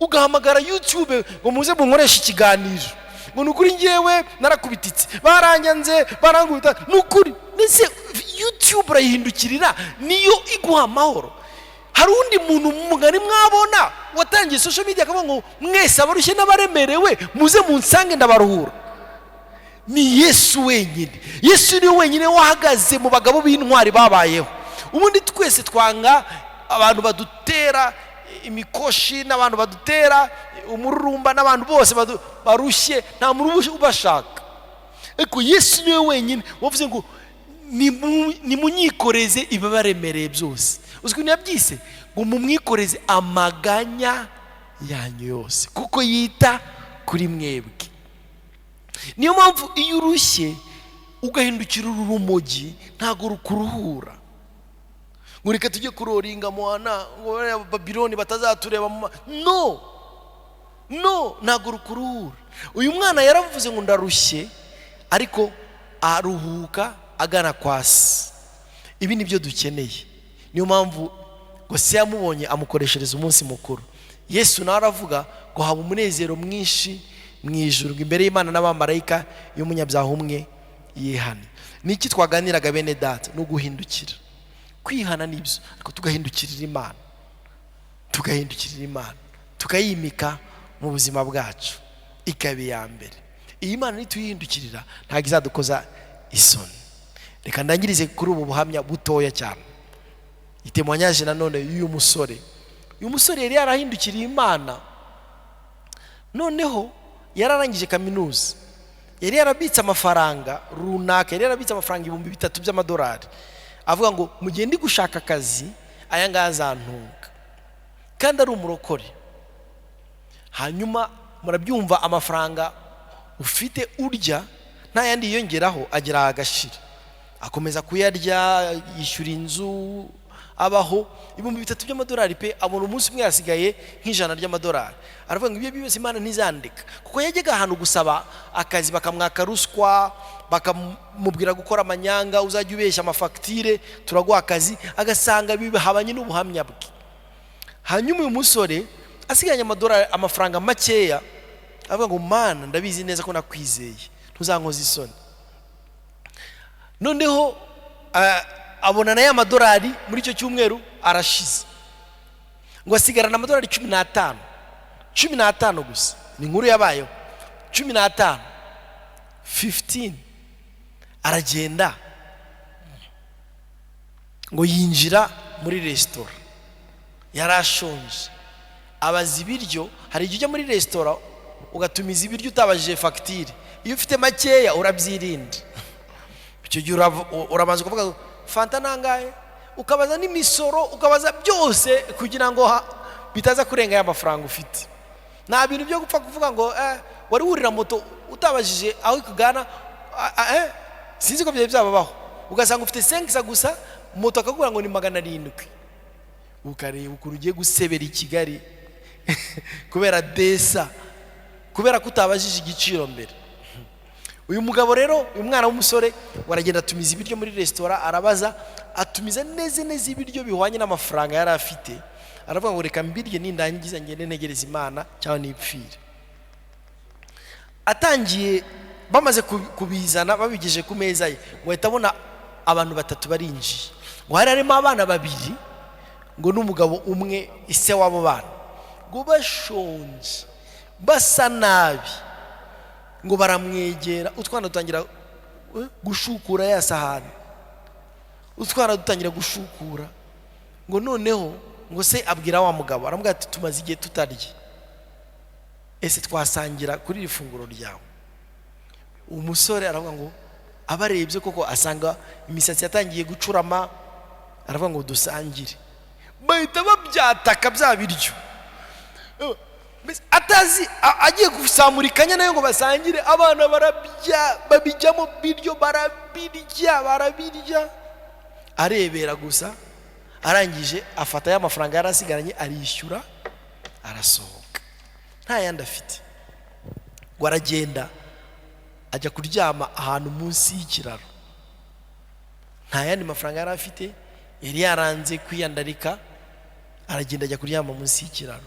Ugahamagara YouTube ngo muze munkoresha ikiganiro, ngo nukuri ngewe narakubititse, baranyanze, barangubita, nukuri. Nese YouTube urayihindukirira niyo iguha amahoro? Hari undi muntu mugari mwabona watangiye social media akavuga ngo mwese abarushye n'abaremerewe muze munsange ndabaruhura? Ni Yesu wenyine. Yesu ni wenyine wahagaze mu bagabo b'intwari babayeho. Ubundi twese twanga abantu badutera imikoshi, n'abantu badutera umururumba, n'abantu bose barushye, nta muntu ubashaka. Ariko Yesu ni wenyine wavuze ngo nimunyikoreze ibibaremereye byose. Uzwi yabyise ngo mumwikoreze amaganya yanyu yose, kuko yita kuri mwebwe. Niyo mpamvu iyo urushye ugahindukira urumogi ntago rukuruhura. Ngo reka tujye kuroringa Mwihane, ngo Babiloni batazatureba no ntago rukuruhura. Uyu mwana yaravuze ngo ndarushye, ariko aruhuka agana kwasi. Ibi nibyo dukeneye. Niyo mpamvu ngo se yamubonye amukoreshereza umunsi mukuru. Yesu nawe aravuga ngo haba umunezero mwinshi mwijuru imbere y'Imana n'abamarayika y'umunyabyaha umwe yihane. Niki twaganiraga bene data? No guhindukira. Kwihana nibyo, ariko tugahindukirira Imana. Tugahindukirira Imana, tukayimika mu buzima bwacu, ikabe ya mbere. Iyi Imana nituyihindukirira ntago izadukoza isoni. Reka ndangirize kuri ubu buhamya butoya cyane. Itemwanyaje nanone y'uyu musore. Uyu musore yari yarahindukiriye Imana, noneho yararangije kaminuza, yari yarabitse amafaranga runaka, yari yarabitse amafaranga 3,000 by'amadolari, avuga ngo mugiye ndi gushaka akazi aya ngazantunga, kandi ari umurokore. Hanyuma murabyumva, amafaranga ufite urya nta yandi yiyongeraho agera agashira, akomeza kuyarya, yishyura inzu, abaho 3,000 by'amadolari pe. Abona umunsi umwe yasigaye nk'ijana ry'amadolari. Aravuga ngo ibyo byose Imana ntizandika, kuko yajyaga ahantu gusaba akazi bakamwaka ruswa, bakamubwira gukora amanyanga, uzajya ubeshya amafagitire turaguha akazi, agasanga bihabanye n'ubuhamya bwe. Hanyuma uyu musore asiganye amafaranga makeya, avuga ngo Mana ndabizi neza ko nakwizeye, ntuzankoza isoni. Noneho abona na ya madolari muri icyo cyumweru arashize, ngo asigarana amadolari 15 gusa. Ni inkuru yabayeho. 15 aragenda ngo yinjira muri resitora, yarashonje, abaza ibiryo. Hari igihe ujya muri resitora ugatumiza ibiryo utabajije fagitire, iyo ufite makeya urabyirinda. Icyo gihe urabanza kuvuga fanta nangahe, ukabaza n'imisoro, ukabaza byose kugira ngo bitaza kurenga ya mafaranga ufite. Nta bintu byo gupfa kuvuga ngo wari wurira moto utabajije aho ikugana, sinzi ko byababaho. Ugasanga ufite 5 gusa, moto akakubwira ngo ni 700, ukareba ukuntu ugiye gusebera i Kigali kubera desa, kubera kutabajije igiciro mbere. Uyu mugabo rero, uyu mwana w'umusore, waragenda atumiza ibiryo muri resitora, arabaza, atumiza neze ibiryo bihwanye n'amafaranga yari afite. Aravuga ngo reka mbirye nindangiza ngende negereza Imana cyangwa nipfire. Atangiye bamaze kubizana, babigije ku meza ye, ngo ahita abona abantu 3 barinjiye. Ngo hari harimo abana 2, ngo n'umugabo umwe ise wabo bana, ngo bashonje, basa nabi. Ngo baramwegera, utwana dutangira gushukura ya sahani, utwana dutangira gushukura. Ngo noneho ngo se abwira wa mugabo, aramubwira ati tumaze igihe tutarya, ese twasangira kuri iri funguro ryawe? Umusore aravuga ngo abarebye koko asanga imisatsi yatangiye gucurama, aravuga ngo dusangire. Bahita babyataka bya biryo, atazi agiye gusamurikanya nayo ngo basangire. Abana barabya, babijyamo biryo, barabirya, arebera gusa. Arangije afata ya mafaranga yarasigaranye, arishyura, arasohoka, nta yandi afite. Ngo aragenda ajya kuryama ahantu munsi y'ikiraro, nta yandi mafaranga yari afite, yari yaranze kwiyandarika, aragenda ajya kuryama munsi y'ikiraro.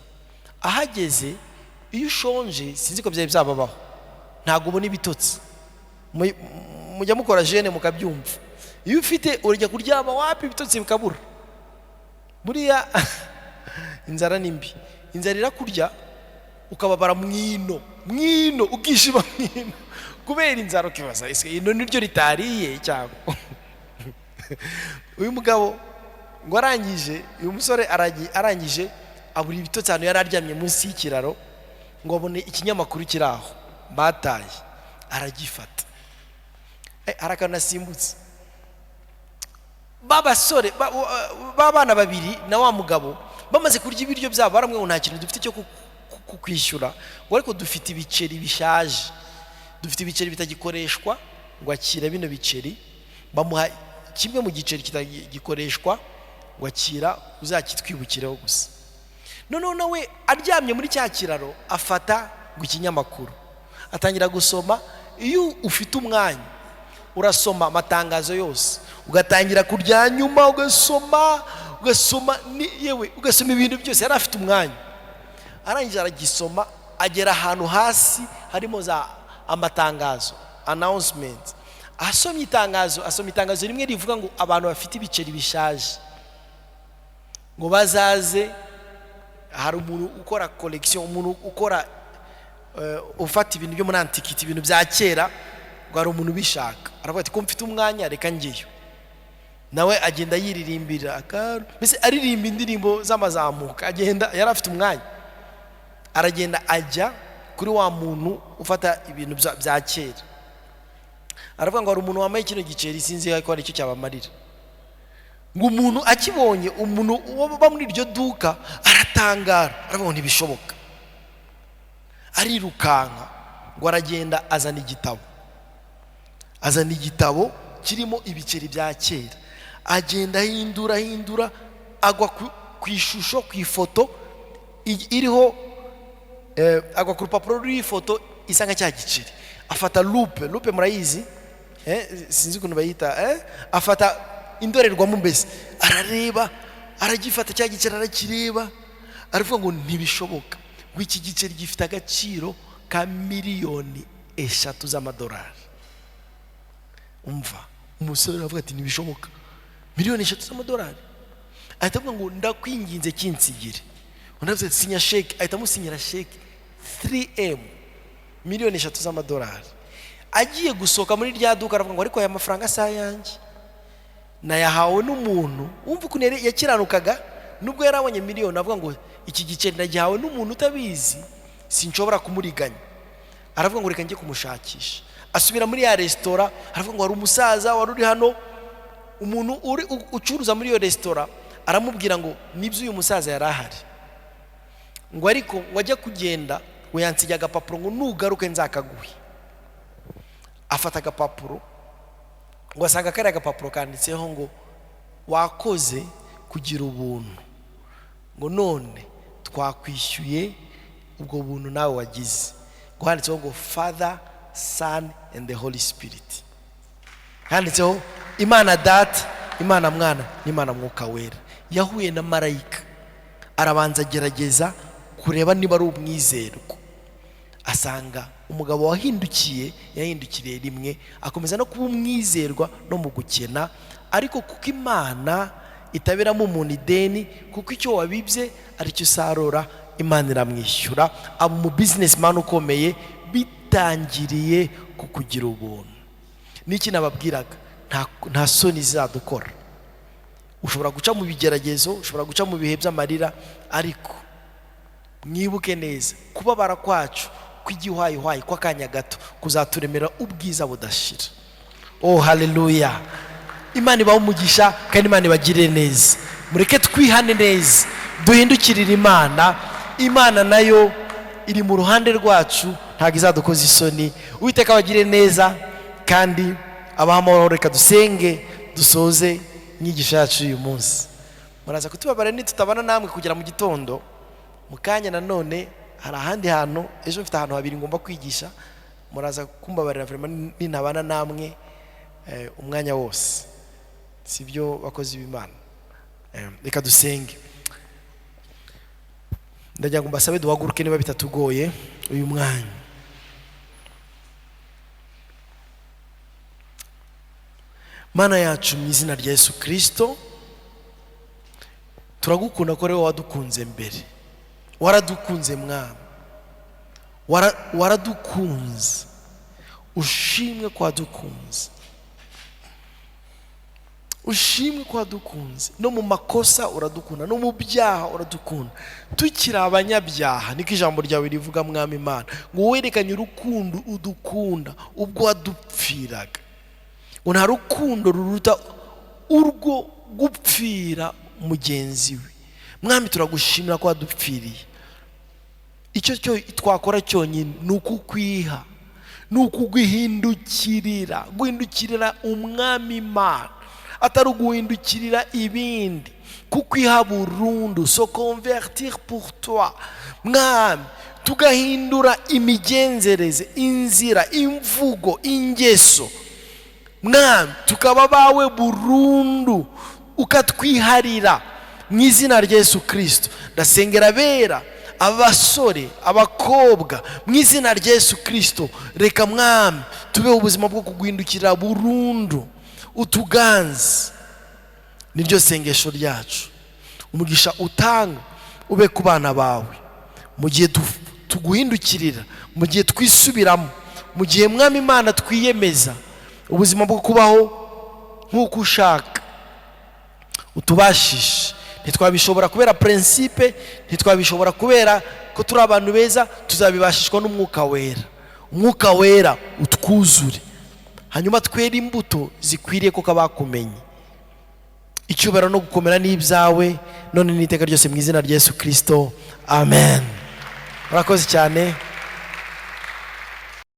Ahageze, iyo ushonje sinzi ko byari byababaho, ntago ubona ibitotsi, mujya mukora jene mukabyumva. Iyo ufite urajya kuryama wapi ibitotsi bikabura. Buriya inzara nimbi, inzara irakurya ukababara mwino ukishima mwino kubera inzara, ukibaza ese ino niryo ritariye cyangwa. Uyu mugabo ngo arangije, uyu musore arangije abura ibitotsi hano yari aryamye munsi y'ikiraro, ngo abone ikinyamakuru kiraho bataye, aragifata. Harakana simbutse babasore babana babiri na wa mugabo bamaze kurya ibiryo byabo, baramwe ngo nta kintu dufite cyo kukwishyura, ngo ariko dufite ibiceri bishaje, dufite ibiceri bitagikoreshwa, ngo akira bino biceri. Bamuha kimwe mu giceri kitagikoreshwa, ngo akira uzakitwibukireho gusa. Noneho nawe aryamye muri cya kiraro afata ngo ikinyamakuru atangira gusoma. Iyo ufite umwanya urasoma amatangazo yose, ugatangira kurya nyuma ugasoma yewe ugasoma ibintu byose. Yari afite umwanya, arangije aragisoma, agera ahantu hasi harimo za amatangazo, announcement. Asoma itangazo rimwe rivuga ngo abantu bafite ibiceri bishaje ngo bazaze. Hari umuntu ukora collection, umuntu ukora ufata ibintu byo muri antiquity, ibintu bya kera, ngo hari umuntu bishaka. Aravuga ati ko mfite umwanya reka ngiyo. Nawe agenda yiririmbira mbese aririmba indirimbo z'amazamuka, agenda, yari afite umwanya, aragenda ajya kuri wa muntu ufata ibintu bya kera. Aravuga ngo hari umuntu wambaye kino giceri, sinzi ko ari cyo cyabamarira. Ngo umuntu akibonye, umuntu uba muri iryo duka aratangara, aravuga ngo ntibishoboka. Arirukanka ngo aragenda azana igitabo kirimo ibiceri bya kera. Agenda hindura agwa ku ishusho, ku ifoto iriho, agwa ku rupapuro rw'ifoto isa nka cya giceri. Afata loupe murayizi, sinzi ukuntu bayita, afata indorerwamo mbese, arareba, aragifata cya giceri arakireba, aravuga ngo ntibishoboka, ngo iki giceri gifite agaciro ka miliyoni 3 z'amadolari. Umva, umusore aravuga ati ntibishoboka, miliyoni 3 z'amadolari. Ahita avuga ngo ndakwinginze kinsigire. Unavuze sinya sheke, ahita amusinyira sheke 3M, miliyoni 3 z'amadolari. Agiye gusohoka muri rya duka, aravuga ngo ariko aya mafaranga sa yanjye, nayahawe n'umuntu. Umva ukuntu yakiranukaga, nubwo yarabonye miliyoni, avuga ngo iki giceri nagihawe n'umuntu utabizi, sinshobora kumuriganya. Aravuga ngo reka njye kumushakisha. Asubira muri ya restaurant, aravuga ngo hari umusaza wari uri hano, umuntu ucuruza muri iyo restaurant, aramubwira ngo nibyo uyu musaza yari ahari, ngo ariko wajya kugenda ngo yansigiye agapapuro ngo nugaruke nzakaguhe. Afata agapapuro, ngo asanga kari agapapuro kanditseho ngo wakoze kugira ubuntu, ngo none twakwishyuye ubwo buntu nawe wagize. Ngo handitseho ngo Father, Son and the Holy Spirit. Handitseho Imana Data, Imana Mwana n'Imana Mwuka Wera. Yahuye na marayika, arabanza agerageza kureba niba ari umwizerwa, asanga umugabo yahindukiriye rimwe, akomeza no kuba umwizerwa no mu gukena. Ariko kuko Imana itaberamo umuntu ideni, kuko icyo wabibye aricyo usarura, Imana iramwishyura, aba mu businessman ukomeye, bitangiriye kukugira ubuntu. Niki nababwiraga, nta soni zizadukora. Ushobora guca mu bigeragezo, ushobora guca mu bihe by'amarira, ariko mwibuke neza kubabara kwacu kw'igihwayihwayi kw'akanya gato kuzaturemera ubwiza budashira. Oh haleluya! Imana ibahe umugisha kandi Imana ibagirire neza. Mureke twihane neza, duhindukirire Imana. Imana nayo iri mu ruhande rwacu, ntabwo izadukoza isoni. Uwiteka abagirire neza kandi abaha amahoro. Reka dusenge dusoze inyigisho yacu uyu munsi. Muraza kutubabara nitutabana namwe kugera mu gitondo. Mu kanya nanone hari ahandi hantu, ejo mfite ahantu habiri ngomba kwigisha. Muraza kumbabarira vraiment nintabana namwe umwanya wose, sibyo bakozi b'Imana. Reka dusenge. ndagira ngo mbasabe duhaguruke niba bitatugoye uyu mwanya. Mana yacu mu izina rya Yesu Kristo, turagukunda ko rero wadukunze mbere, waradukunze Mwami, waradukunze, ushimwe ko wadukunze, ushimwe ko wadukunze, no mu makosa uradukunda, no mu byaha uradukunda, tukiri abanyabyaha niko ijambo ryawe rivuga Mwami Imana, ngo werekanye urukundo udukunda ubwo wadupfiraga. Nta rukundo ruruta urwo gupfira mugenzi we. Mwami turagushimira ko wadupfiriye. Icyo cyo twakora cyonyine ni ukukwiha, ni ukuguhindukirira, guhindukirira Umwami Imana, atari uguhindukirira ibindi, kukwiha burundu, so convertir pour toi. Mwami tugahindura imigenzereze, inzira, imvugo, ingeso. Mwami tukaba bawe burundu, ukatwiharira mu izina rya Yesu Kristo. Ndasengera bera, abasore, abakobwa, mu izina rya Yesu Kristo, reka Mwami tube ubuzima bwo kuguhindukirira burundu, utuganze. Niryo sengesho ryacu. Umugisha utanga ube ku bana bawe mu gihe tuguhindukirira, mu gihe twisubiramo, mu gihe Mwami Imana twiyemeza ubuzima bwo kubaho nk'uko ushaka. Utubashishe. Ntitwabishobora kubera principe, ntitwabishobora kubera ko turi abantu beza, tuzabibashishwa n'Umwuka Wera. Umwuka Wera utwuzure, hanyuma twere imbuto zikwiriye ko kabakumenye. Icyubahiro no gukomera n'ibyawe none n'iteka ryose mu izina rya Yesu Kristo, amen. Murakoze cyane.